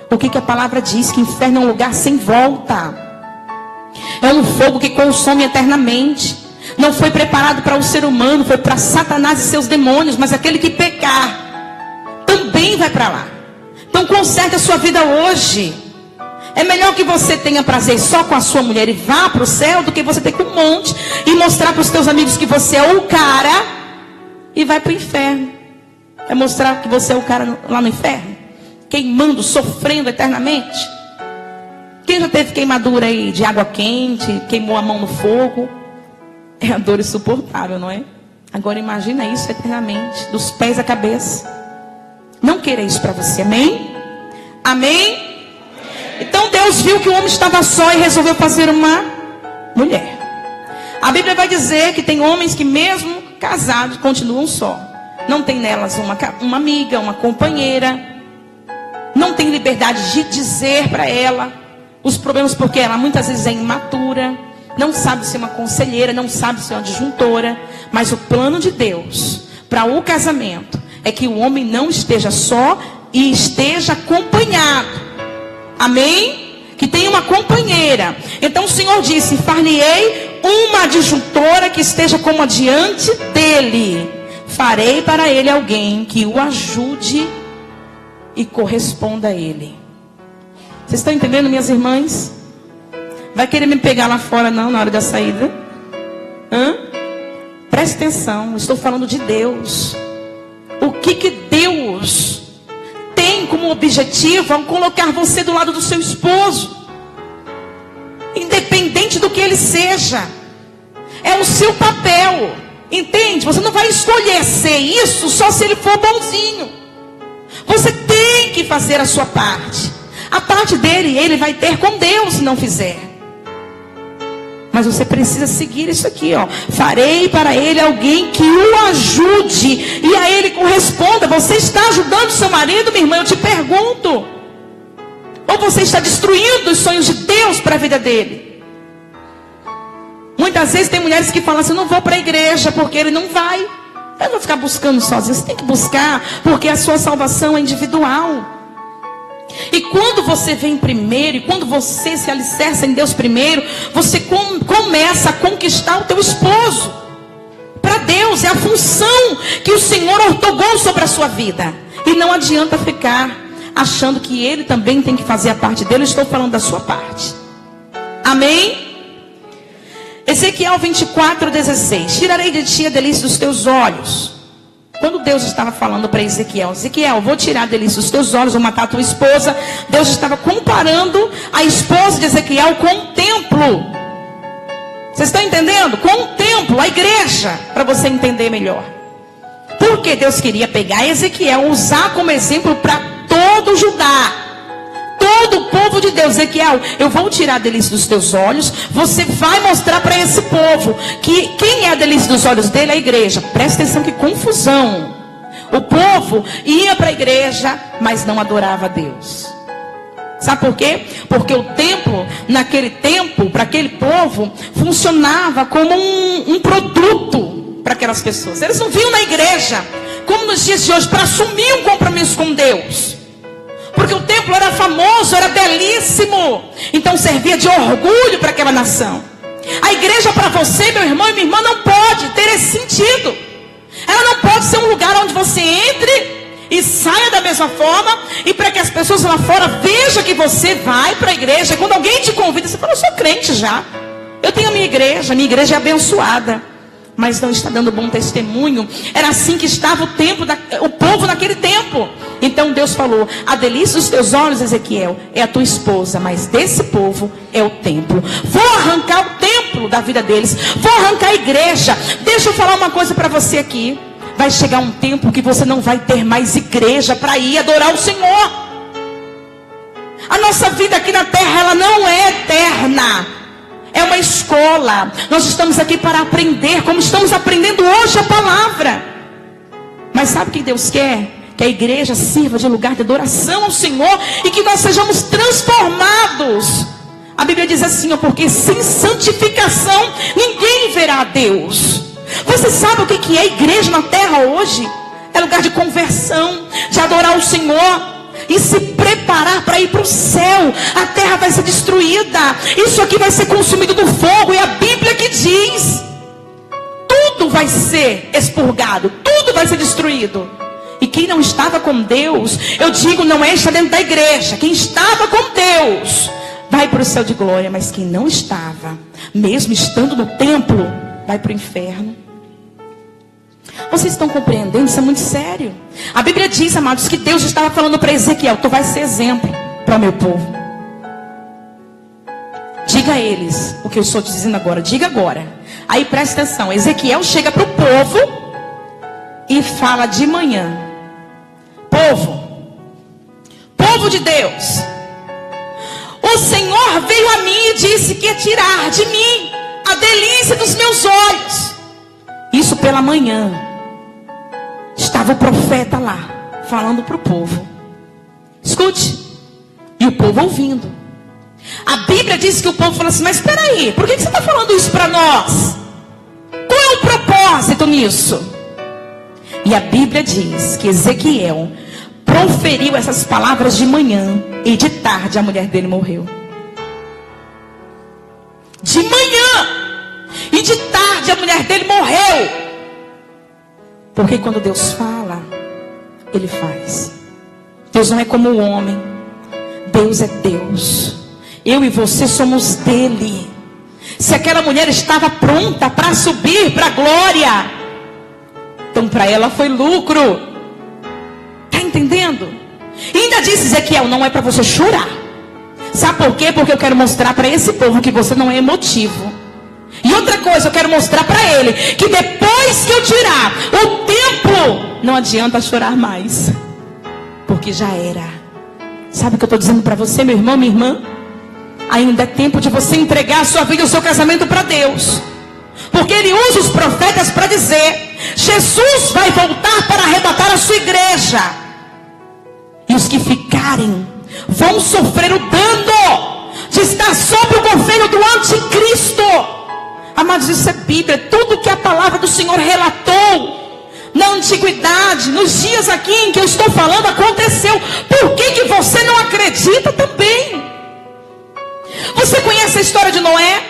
O que a palavra diz, que inferno é um lugar sem volta. É um fogo que consome eternamente. Não foi preparado para o ser humano, foi para Satanás e seus demônios. Mas aquele que pecar também vai para lá. Então conserte a sua vida hoje. É melhor que você tenha prazer só com a sua mulher e vá para o céu, do que você ter com um monte e mostrar para os teus amigos que você é o cara e vai para o inferno. É mostrar que você é o cara lá no inferno, queimando, sofrendo eternamente. Quem já teve queimadura aí de água quente, queimou a mão no fogo? É a dor insuportável, não é? Agora imagina isso eternamente, dos pés à cabeça. Não queira isso para você, amém? Amém? Então Deus viu que o homem estava só e resolveu fazer uma mulher. A Bíblia vai dizer que tem homens que mesmo casados continuam só. Não tem nelas uma amiga, uma companheira. Não tem liberdade de dizer para ela os problemas, porque ela muitas vezes é imatura. Não sabe ser uma conselheira, não sabe ser uma disjuntora. Mas o plano de Deus para o casamento é que o homem não esteja só e esteja acompanhado. Amém? Que tenha uma companheira. Então o Senhor disse: far-lhe-ei uma adjuntora que esteja como adiante dele. Farei para ele alguém que o ajude e corresponda a ele. Vocês estão entendendo, minhas irmãs? Vai querer me pegar lá fora não, na hora da saída? Preste atenção, estou falando de Deus. O que Deus tem como objetivo ao colocar você do lado do seu esposo? Independente do que ele seja, é o seu papel. Entende? Você não vai escolher ser isso só se ele for bonzinho. Você tem que fazer a sua parte. A parte dele, ele vai ter com Deus se não fizer. Mas você precisa seguir isso aqui, ó. Farei para ele alguém que o ajude e a ele corresponda. Você está ajudando seu marido, minha irmã? Eu te pergunto. Ou você está destruindo os sonhos de Deus para a vida dele? Muitas vezes tem mulheres que falam assim: não vou para a igreja porque ele não vai. Eu vou ficar buscando sozinho. Você tem que buscar, porque a sua salvação é individual. E quando você vem primeiro, e quando você se alicerça em Deus primeiro, você começa a conquistar o teu esposo. Para Deus é a função que o Senhor ortogou sobre a sua vida. E não adianta ficar achando que ele também tem que fazer a parte dele. Eu estou falando da sua parte. Amém? Ezequiel 24:16. Tirarei de ti a delícia dos teus olhos. Quando Deus estava falando para Ezequiel: Ezequiel, vou tirar a delícia dos teus olhos, vou matar a tua esposa. Deus estava comparando a esposa de Ezequiel com o templo. Vocês estão entendendo? Com o templo, a igreja, para você entender melhor. Porque Deus queria pegar Ezequiel, usar como exemplo para todo Judá. Todo o povo de Deus. Ezequiel, eu vou tirar a delícia dos teus olhos. Você vai mostrar para esse povo que quem é a delícia dos olhos dele é a igreja. Presta atenção, que confusão. O povo ia para a igreja, mas não adorava a Deus. Sabe por quê? Porque o templo, naquele tempo, para aquele povo, funcionava como um produto para aquelas pessoas. Eles não vinham na igreja, como nos dias de hoje, para assumir um compromisso com Deus. Porque o templo era famoso, era belíssimo. Então servia de orgulho para aquela nação. A igreja para você, meu irmão e minha irmã, não pode ter esse sentido. Ela não pode ser um lugar onde você entre e saia da mesma forma. E para que as pessoas lá fora vejam que você vai para a igreja. Quando alguém te convida, você fala: eu sou crente já. Eu tenho a minha igreja é abençoada. Mas não está dando bom testemunho. Era assim que estava o povo naquele tempo. Então Deus falou: a delícia dos teus olhos, Ezequiel, é a tua esposa, mas desse povo é o templo. Vou arrancar o templo da vida deles, vou arrancar a igreja. Deixa eu falar uma coisa para você aqui. Vai chegar um tempo que você não vai ter mais igreja para ir adorar o Senhor. A nossa vida aqui na terra, ela não é eterna. É uma escola. Nós estamos aqui para aprender, como estamos aprendendo hoje a palavra. Mas sabe o que Deus quer? que a igreja sirva de lugar de adoração ao Senhor e que nós sejamos transformados. A Bíblia diz assim, ó, porque sem santificação ninguém verá a Deus. Você sabe o que é a igreja na terra hoje? É lugar de conversão, de adorar o Senhor e se preparar para ir para o céu. A terra vai ser destruída, isso aqui vai ser consumido no fogo. E a Bíblia que diz: tudo vai ser expurgado, tudo vai ser destruído. E quem não estava com Deus, eu digo, não é estar dentro da igreja. Quem estava com Deus vai para o céu de glória, mas quem não estava, mesmo estando no templo, vai para o inferno. Vocês estão compreendendo? Isso é muito sério. A Bíblia diz, amados, que Deus estava falando para Ezequiel: tu vai ser exemplo para o meu povo. Diga a eles o que eu estou te dizendo agora. Diga agora. Aí presta atenção. Ezequiel chega para o povo e fala de manhã: povo de Deus, o Senhor veio a mim e disse que ia tirar de mim a delícia dos meus olhos. Isso pela manhã. Estava o profeta lá, falando para o povo. Escute. E o povo ouvindo. A Bíblia diz que o povo falou assim: mas espera aí, por que você está falando isso para nós? Qual é o propósito nisso? E a Bíblia diz que Ezequiel proferiu essas palavras de manhã, e de tarde a mulher dele morreu. De manhã e de tarde a mulher dele morreu. Porque quando Deus fala, Ele faz. Deus não é como o homem. Deus é Deus. Eu e você somos dele. Se aquela mulher estava pronta para subir para a glória, então para ela foi lucro. Está entendendo? E ainda disse Ezequiel: não é para você chorar. Sabe por quê? Porque eu quero mostrar para esse povo que você não é emotivo. E outra coisa, eu quero mostrar para ele que depois que eu tirar o templo, não adianta chorar mais, porque já era. Sabe o que eu estou dizendo para você, meu irmão, minha irmã? Ainda é tempo de você entregar a sua vida e o seu casamento para Deus. Porque Ele usa os profetas para dizer: Jesus vai voltar para arrebatar a sua igreja. E os que ficarem vão sofrer o dano de estar sob o governo do anticristo. Amados, isso é Bíblia. Tudo que a palavra do Senhor relatou na antiguidade, nos dias aqui em que eu estou falando, aconteceu. Por que você não acredita também? Você conhece a história de Noé?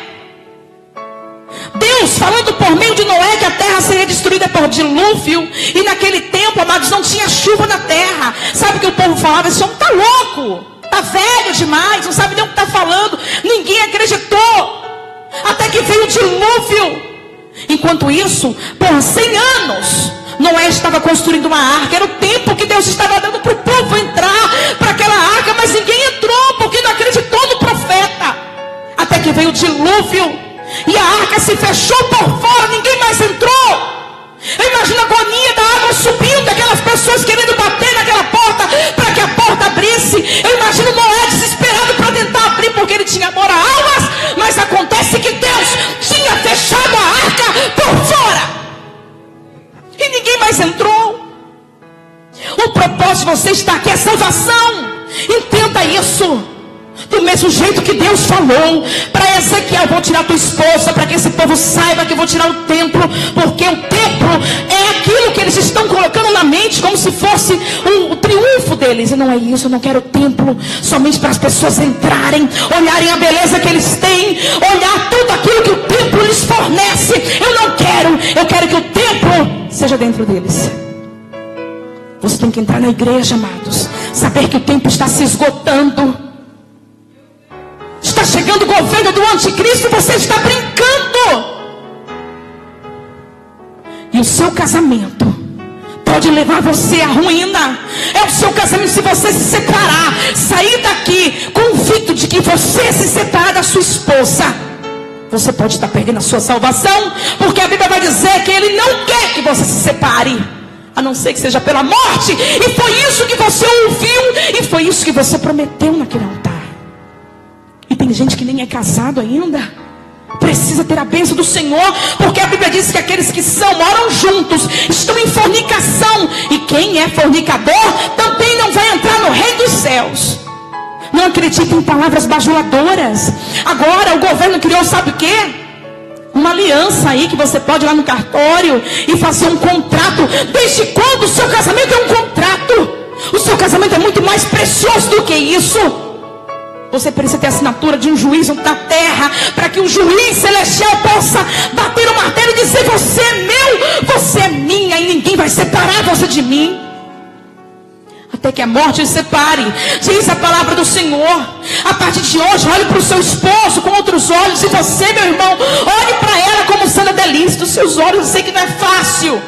Deus falando por meio de Noé que a terra seria destruída por dilúvio. E naquele tempo, amados, não tinha chuva na terra. Sabe o que o povo falava? Esse homem está louco, está velho demais, não sabe nem o que está falando. Ninguém acreditou. Até que veio o dilúvio. Enquanto isso, por 100 anos, Noé estava construindo uma arca. Era o tempo que Deus estava dando para o povo entrar para aquela arca. Mas ninguém entrou, porque não acreditou no profeta. Até que veio o dilúvio e a arca se fechou por fora. Ninguém mais entrou. Eu imagino a agonia da água subindo, aquelas pessoas querendo bater naquela porta para que a porta abrisse. Eu imagino Noé desesperado para tentar abrir, porque ele tinha amor a almas. Mas acontece que Deus tinha fechado a arca por fora e ninguém mais entrou. O propósito de você estar aqui é salvação. Entenda isso. Do mesmo jeito que Deus falou para Ezequiel: vou tirar tua esposa, para que esse povo saiba que eu vou tirar o templo. Porque o templo é aquilo que eles estão colocando na mente, como se fosse o triunfo deles. E não é isso. Eu não quero o templo somente para as pessoas entrarem, olharem a beleza que eles têm, olhar tudo aquilo que o templo lhes fornece. Eu não quero. Eu quero que o templo seja dentro deles. Você tem que entrar na igreja, amados, saber que o tempo está se esgotando. Está chegando o governo do anticristo e você está brincando. E o seu casamento pode levar você à ruína. É o seu casamento se você se separar, sair daqui convicto de que você se separar da sua esposa, você pode estar perdendo a sua salvação. Porque a Bíblia vai dizer que Ele não quer que você se separe, a não ser que seja pela morte. E foi isso que você ouviu, e foi isso que você prometeu naquele altar. E tem gente que nem é casado ainda, precisa ter a bênção do Senhor, porque a Bíblia diz que aqueles que moram juntos estão em fornicação, e quem é fornicador também não vai entrar no reino dos céus. Não acredite em palavras bajuladoras. Agora o governo criou, sabe o quê? Uma aliança aí que você pode ir lá no cartório e fazer um contrato. Desde quando o seu casamento é um contrato? O seu casamento é muito mais precioso do que isso. Você precisa ter a assinatura de um juiz da terra, para que o juiz celestial possa bater o martelo e dizer: você é meu, você é minha, e ninguém vai separar você de mim, até que a morte os separe. Diz a palavra do Senhor: a partir de hoje, olhe para o seu esposo com outros olhos. E você, meu irmão, olhe para ela como sendo a delícia dos seus olhos. Eu sei que não é fácil,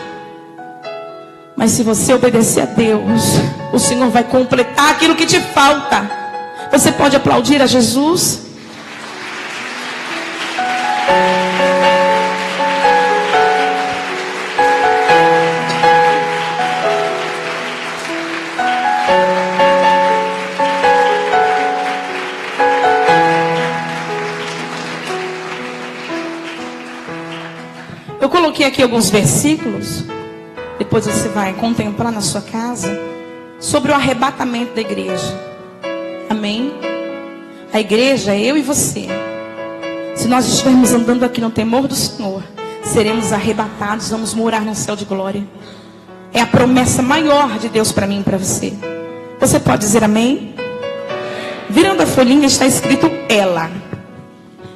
mas se você obedecer a Deus, o Senhor vai completar aquilo que te falta. Você pode aplaudir a Jesus? Eu coloquei aqui alguns versículos, depois você vai contemplar na sua casa, sobre o arrebatamento da igreja. Amém? A igreja é eu e você. Se nós estivermos andando aqui no temor do Senhor, seremos arrebatados, vamos morar no céu de glória. É a promessa maior de Deus para mim e para você. Você pode dizer amém? Virando a folhinha está escrito ela.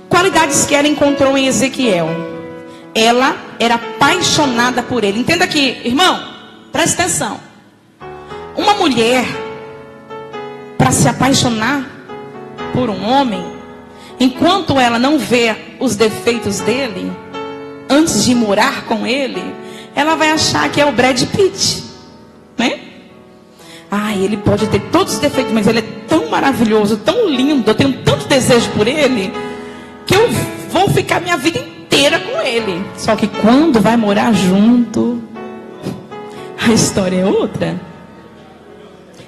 Qualidades que ela encontrou em Ezequiel. Ela era apaixonada por ele. Entenda aqui, irmão, presta atenção. Uma mulher, para se apaixonar por um homem, enquanto ela não vê os defeitos dele, antes de morar com ele, ela vai achar que é o Brad Pitt, né? Ele pode ter todos os defeitos, mas ele é tão maravilhoso, tão lindo, eu tenho tanto desejo por ele, que eu vou ficar minha vida inteira com ele. Só que quando vai morar junto, a história é outra.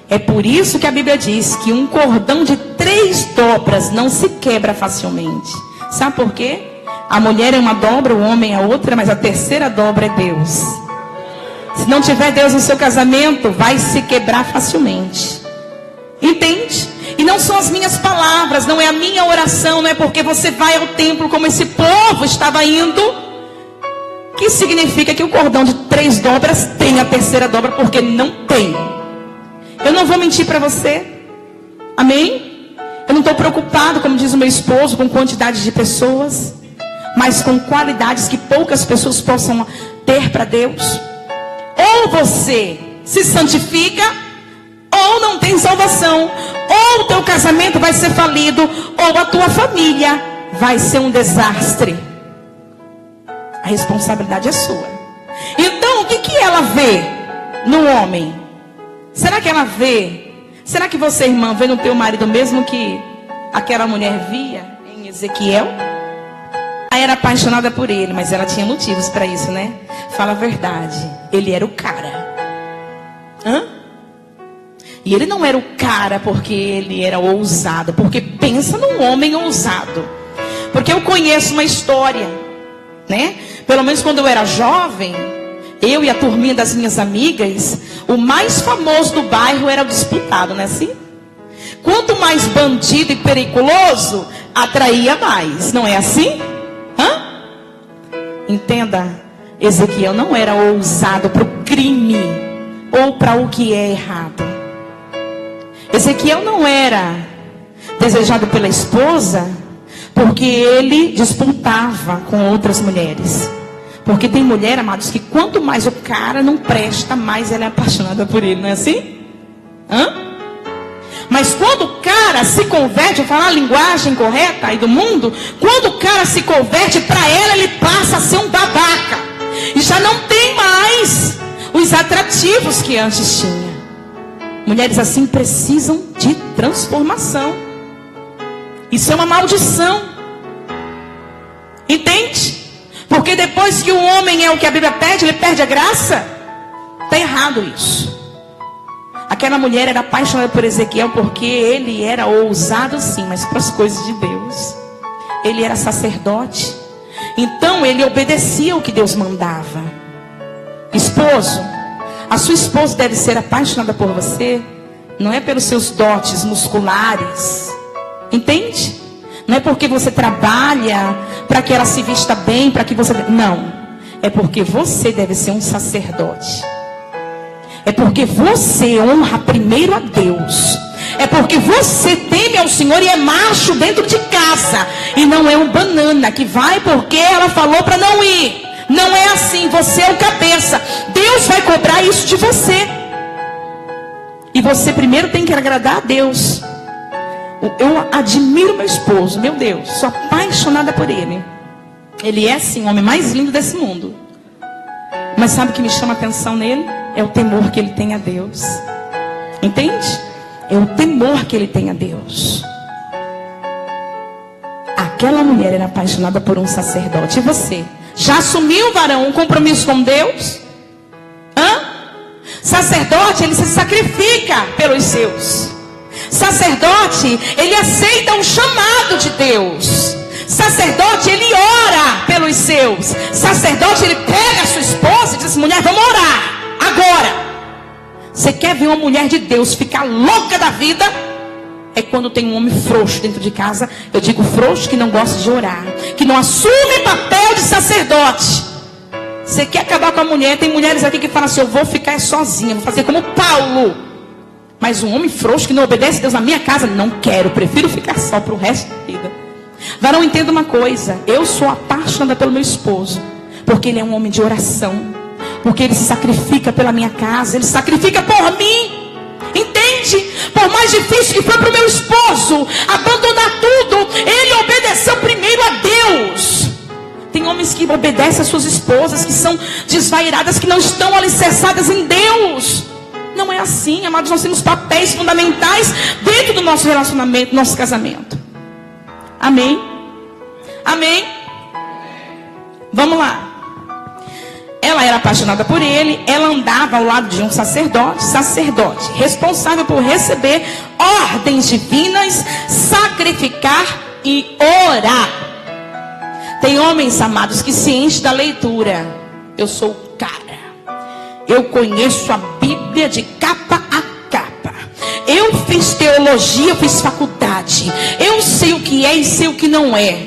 É por isso que a Bíblia diz que um cordão de 3 dobras não se quebra facilmente. Sabe por quê? A mulher é uma dobra, o homem é outra, mas a terceira dobra é Deus. Se não tiver Deus no seu casamento, vai se quebrar facilmente. Entende? E não são as minhas palavras, não é a minha oração, não é porque você vai ao templo como esse povo estava indo, que significa que o cordão de 3 dobras tem a terceira dobra, porque não tem. Eu não vou mentir para você. Amém? Eu não estou preocupado, como diz o meu esposo, com quantidade de pessoas, mas com qualidades que poucas pessoas possam ter para Deus. Ou você se santifica, ou não tem salvação. Ou o teu casamento vai ser falido, ou a tua família vai ser um desastre. A responsabilidade é sua. Então, o que ela vê no homem? Será que ela vê? Será que você, irmã, vê no teu marido mesmo que aquela mulher via em Ezequiel? Ela era apaixonada por ele, mas ela tinha motivos para isso, né? Fala a verdade. Ele era o cara. E ele não era o cara porque ele era ousado. Porque pensa num homem ousado. Porque eu conheço uma história, né? Pelo menos quando eu era jovem, eu e a turminha das minhas amigas, o mais famoso do bairro era o disputado, não é assim? Quanto mais bandido e periculoso, atraía mais, não é assim? Entenda, Ezequiel não era ousado para o crime ou para o que é errado. Ezequiel não era desejado pela esposa porque ele disputava com outras mulheres. Porque tem mulher, amados, que quanto mais o cara não presta, mais ela é apaixonada por ele, não é assim? Mas quando o cara se converte, vou falar a linguagem correta aí do mundo, quando o cara se converte, para ela ele passa a ser um babaca. E já não tem mais os atrativos que antes tinha. Mulheres assim precisam de transformação. Isso é uma maldição. Entende? Porque depois que o homem é o que a Bíblia pede, ele perde a graça. Está errado isso. Aquela mulher era apaixonada por Ezequiel porque ele era ousado sim, mas para as coisas de Deus. Ele era sacerdote. Então ele obedecia o que Deus mandava. Esposo, a sua esposa deve ser apaixonada por você, não é pelos seus dotes musculares, entende? Não é porque você trabalha para que ela se vista bem, para que você... Não, é porque você deve ser um sacerdote. É porque você honra primeiro a Deus. É porque você teme ao Senhor e é macho dentro de casa. E não é um banana que vai porque ela falou para não ir. Não é assim, você é o cabeça. Deus vai cobrar isso de você. E você primeiro tem que agradar a Deus. Eu admiro meu esposo, meu Deus, sou apaixonada por ele. Ele é sim o homem mais lindo desse mundo. Mas sabe o que me chama a atenção nele? É o temor que ele tem a Deus. Entende? É o temor que ele tem a Deus. Aquela mulher era apaixonada por um sacerdote. E você? Já assumiu, varão, um compromisso com Deus? Sacerdote, ele se sacrifica pelos seus. Sacerdote, ele aceita um chamado de Deus. Sacerdote, ele ora pelos seus. Sacerdote, ele pega a sua esposa e diz: mulher, vamos orar agora. Você quer ver uma mulher de Deus ficar louca da vida? É quando tem um homem frouxo dentro de casa. Eu digo frouxo, que não gosta de orar, que não assume papel de sacerdote. Você quer acabar com a mulher? Tem mulheres aqui que falam assim: eu vou ficar sozinha, vou fazer como Paulo. Mas um homem frouxo que não obedece a Deus na minha casa, não quero, prefiro ficar só para o resto da vida. Varão, entenda uma coisa: eu sou apaixonada pelo meu esposo, porque ele é um homem de oração, porque ele se sacrifica pela minha casa, ele se sacrifica por mim. Entende? Por mais difícil que foi para o meu esposo abandonar tudo, ele obedeceu primeiro a Deus. Tem homens que obedecem às suas esposas, que são desvairadas, que não estão alicerçadas em Deus. Não é assim, amados. Nós temos papéis fundamentais dentro do nosso relacionamento, do nosso casamento. Amém? Amém? Vamos lá. Ela era apaixonada por ele. Ela andava ao lado de um sacerdote. Sacerdote responsável por receber ordens divinas, sacrificar e orar. Tem homens, amados, que se enchem da leitura. Eu sou o cara. Eu conheço a Bíblia de capa a capa. Eu fiz teologia, eu fiz faculdade. Eu sei o que é e sei o que não é.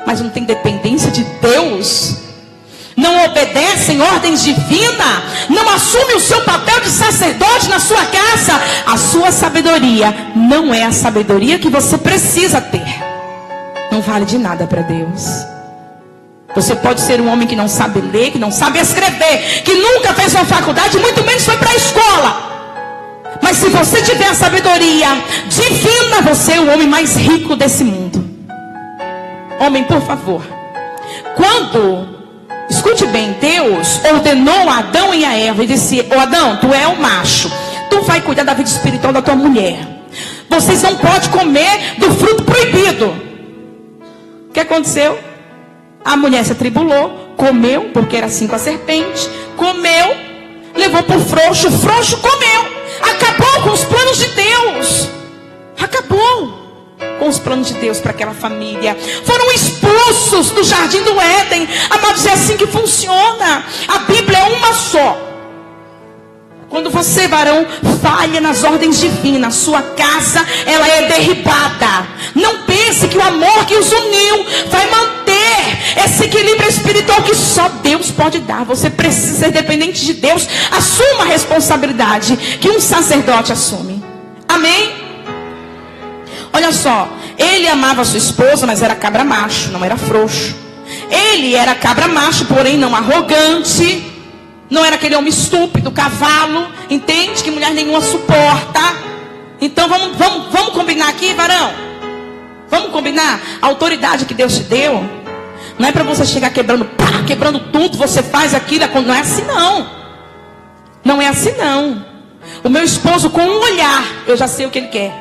Mas não tem dependência de Deus. Não obedece em ordens divinas. Não assume o seu papel de sacerdote na sua casa. A sua sabedoria não é a sabedoria que você precisa ter. Não vale de nada para Deus. Você pode ser um homem que não sabe ler, que não sabe escrever, que nunca fez uma faculdade, muito menos foi para a escola. Mas se você tiver a sabedoria divina, você é o homem mais rico desse mundo. Homem, por favor. Escute bem, Deus ordenou a Adão e a Eva e disse: ô Adão, tu é o macho, tu vai cuidar da vida espiritual da tua mulher. Vocês não podem comer do fruto proibido. O que aconteceu? A mulher se atribulou, comeu, porque era assim com a serpente, comeu, levou para o frouxo comeu, acabou com os planos de Deus, acabou com os planos de Deus para aquela família. Foram expulsos do jardim do Éden. Amados, é assim que funciona. A Bíblia é uma só. Quando você, varão, falha nas ordens divinas, sua casa, ela é derribada. Não pense que o amor que os uniu vai manter esse equilíbrio espiritual que só Deus pode dar. Você precisa ser dependente de Deus. Assuma a responsabilidade que um sacerdote assume. Amém? Olha só, ele amava a sua esposa, mas era cabra macho, não era frouxo. Ele era cabra macho, porém não arrogante. Não era aquele homem estúpido, cavalo, entende? Que mulher nenhuma suporta. Então vamos combinar aqui, varão? Vamos combinar? A autoridade que Deus te deu não é para você chegar quebrando, quebrando tudo, você faz aquilo. Não é assim não. Não é assim não. O meu esposo, com um olhar, eu já sei o que ele quer.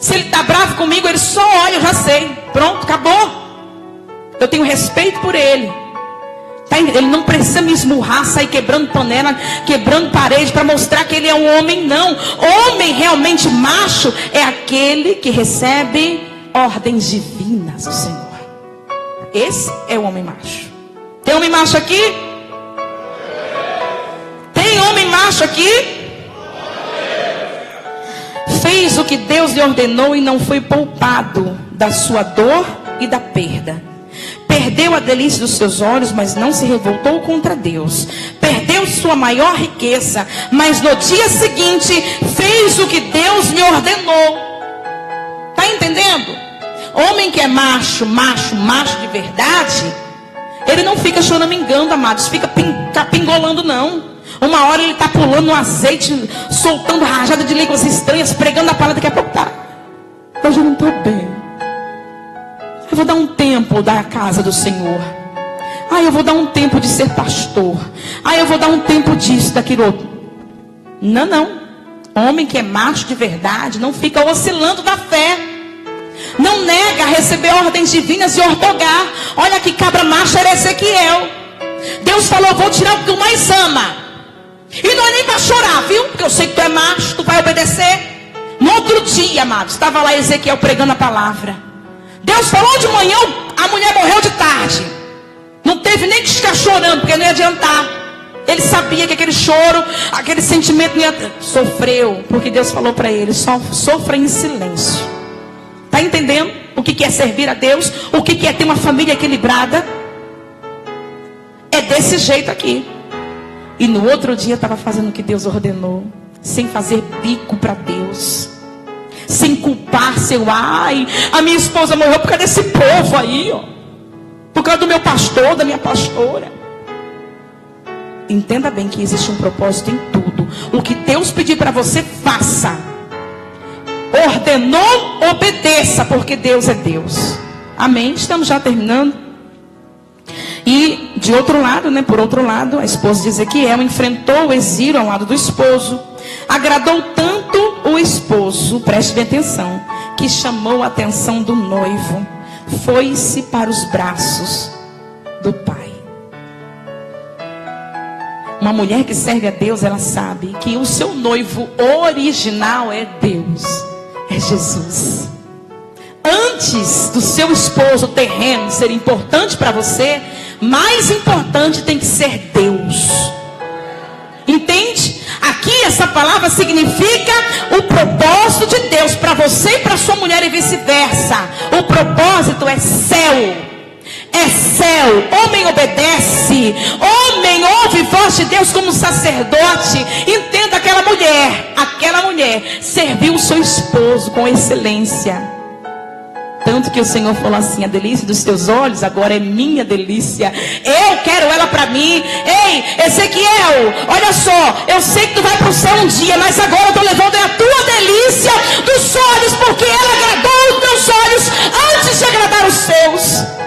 Se ele está bravo comigo, ele só olha, eu já sei. Pronto, acabou. Eu tenho respeito por ele. Ele não precisa me esmurrar, sair quebrando panela, quebrando parede para mostrar que ele é um homem, não. Homem realmente macho é aquele que recebe ordens divinas do Senhor. Esse é o homem macho. Tem homem macho aqui? Tem homem macho aqui? Fez o que Deus lhe ordenou e não foi poupado da sua dor e da perda. Perdeu a delícia dos seus olhos, mas não se revoltou contra Deus. Perdeu sua maior riqueza, mas no dia seguinte fez o que Deus lhe ordenou. Está entendendo? Homem que é macho de verdade, ele não fica choramingando, amados, fica capingolando não. Uma hora ele está pulando no azeite, soltando rajada de línguas estranhas, pregando a palavra, daqui a pouco tá. Hoje eu não estou bem. Eu vou dar um tempo da casa do Senhor. Eu vou dar um tempo de ser pastor. Eu vou dar um tempo disso, daquilo outro. Não. Homem que é macho de verdade não fica oscilando da fé. Não nega receber ordens divinas e ortogar. Olha que cabra macho era Ezequiel. Deus falou, vou tirar o que tu mais ama. E não é nem para chorar, viu? Porque eu sei que tu é macho, tu vai obedecer. No outro dia, amados, estava lá Ezequiel pregando a palavra. Deus falou de manhã, a mulher morreu de tarde. Não teve nem que ficar chorando, porque não ia adiantar. Ele sabia que aquele choro, aquele sentimento não ia... Sofreu, porque Deus falou para ele, sofra em silêncio. Está entendendo o que é servir a Deus? O que é ter uma família equilibrada? É desse jeito aqui. E no outro dia estava fazendo o que Deus ordenou, sem fazer bico para Deus, sem culpar a minha esposa morreu por causa desse povo aí, ó, por causa do meu pastor, da minha pastora. Entenda bem que existe um propósito em tudo. O que Deus pedir para você, faça. Ordenou, obedeça, porque Deus é Deus. Amém? Estamos já terminando. E de outro lado, por outro lado, a esposa de Ezequiel enfrentou o exílio ao lado do esposo. Agradou tanto o esposo, preste bem atenção, que chamou a atenção do noivo. Foi-se para os braços do pai. Uma mulher que serve a Deus, ela sabe que o seu noivo original é Deus, é Jesus. Antes do seu esposo terreno ser importante para você, mais importante tem que ser Deus. Entende? Aqui essa palavra significa o propósito de Deus para você e para sua mulher e vice-versa. O propósito é céu. É céu. Homem obedece. Homem ouve voz de Deus como sacerdote. Entenda, aquela mulher serviu o seu esposo com excelência. Tanto que o Senhor falou assim, a delícia dos teus olhos agora é minha delícia. Eu quero ela para mim. Ei, Ezequiel, olha só, eu sei que tu vai para o céu um dia, mas agora eu estou levando a tua delícia dos olhos, porque ela agradou os meus olhos antes de agradar os seus.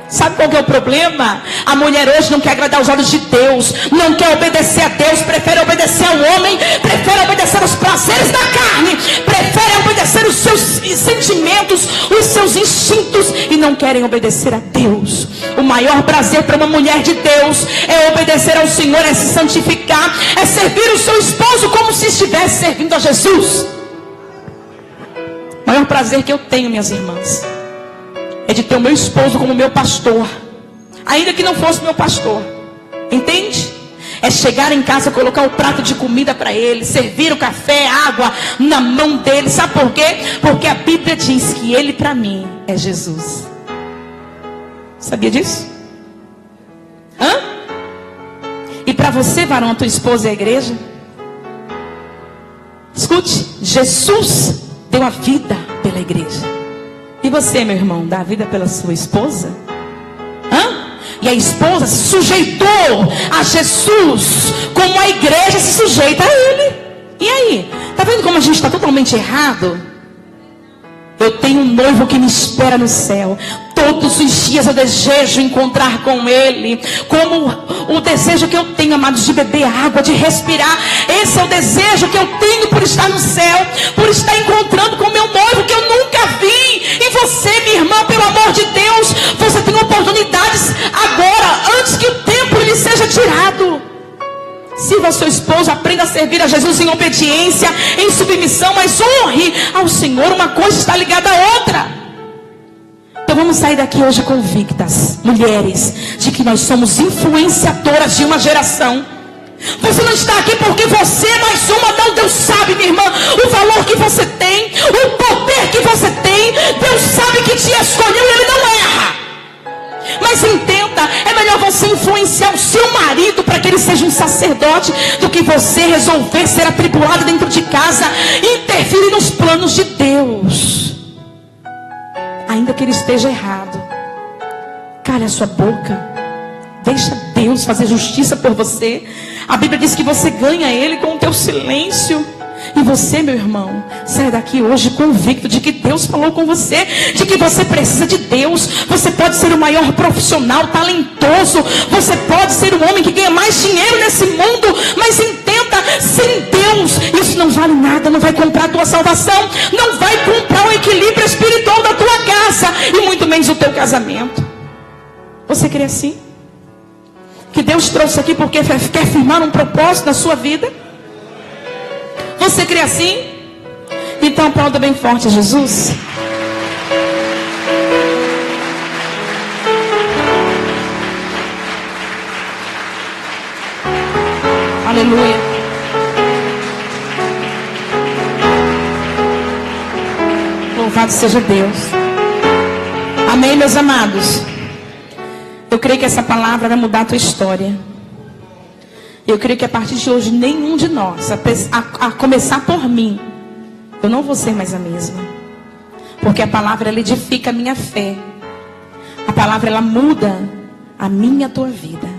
Sabe qual que é o problema? A mulher hoje não quer agradar os olhos de Deus, não quer obedecer a Deus, prefere obedecer ao homem, prefere obedecer aos prazeres da carne, prefere obedecer os seus sentimentos, os seus instintos, e não querem obedecer a Deus. O maior prazer para uma mulher de Deus é obedecer ao Senhor, é se santificar, é servir o seu esposo como se estivesse servindo a Jesus. O maior prazer que eu tenho, minhas irmãs, é de ter o meu esposo como meu pastor, ainda que não fosse meu pastor. Entende? É chegar em casa, colocar o prato de comida para ele, servir o café, água na mão dele. Sabe por quê? Porque a Bíblia diz que ele para mim é Jesus. Sabia disso? E para você, varão, a tua esposa é a igreja? Escute, Jesus deu a vida pela igreja. E você, meu irmão, dá a vida pela sua esposa? E a esposa se sujeitou a Jesus, como a igreja se sujeita a ele. E aí? Está vendo como a gente está totalmente errado? Eu tenho um noivo que me espera no céu. Todos os dias eu desejo encontrar com ele. Como o desejo que eu tenho, amados, de beber água, de respirar. Esse é o desejo que eu tenho por estar no céu, por estar encontrando com meu noivo que eu nunca vi. E você, minha irmã, pelo amor de Deus, você tem oportunidades agora, antes que o tempo lhe seja tirado. Sirva ao seu esposo, aprenda a servir a Jesus em obediência, em submissão, mas honre ao Senhor. Uma coisa está ligada à outra. Então vamos sair daqui hoje convictas, mulheres, de que nós somos influenciadoras de uma geração. Você não está aqui porque você é mais uma. Não, Deus sabe, minha irmã, o valor que você tem, o poder que você tem. Deus sabe que te escolheu e Ele não erra. Mas entenda, é melhor você influenciar o seu marido para que ele seja um sacerdote, do que você resolver ser atribulado dentro de casa e interferir nos planos de Deus, ainda que ele esteja errado. Cale a sua boca. Deixa Deus fazer justiça por você. A Bíblia diz que você ganha Ele com o teu silêncio. E você, meu irmão, sai daqui hoje convicto de que Deus falou com você, de que você precisa de Deus. Você pode ser o maior profissional, talentoso. Você pode ser o homem que ganha mais dinheiro nesse mundo. Mas entenda, sem Deus, isso não vale nada. Não vai comprar a tua salvação. Não vai comprar o equilíbrio espiritual da tua casa. E muito menos o teu casamento. Você crê assim? Que Deus trouxe aqui porque quer firmar um propósito na sua vida? Você crê assim? Então aplauda bem forte a Jesus. Aleluia. Louvado seja Deus. Amém, meus amados. Eu creio que essa palavra vai mudar a tua história. Eu creio que a partir de hoje, nenhum de nós, a começar por mim, eu não vou ser mais a mesma. Porque a palavra, ela edifica a minha fé. A palavra, ela muda a minha e a tua vida.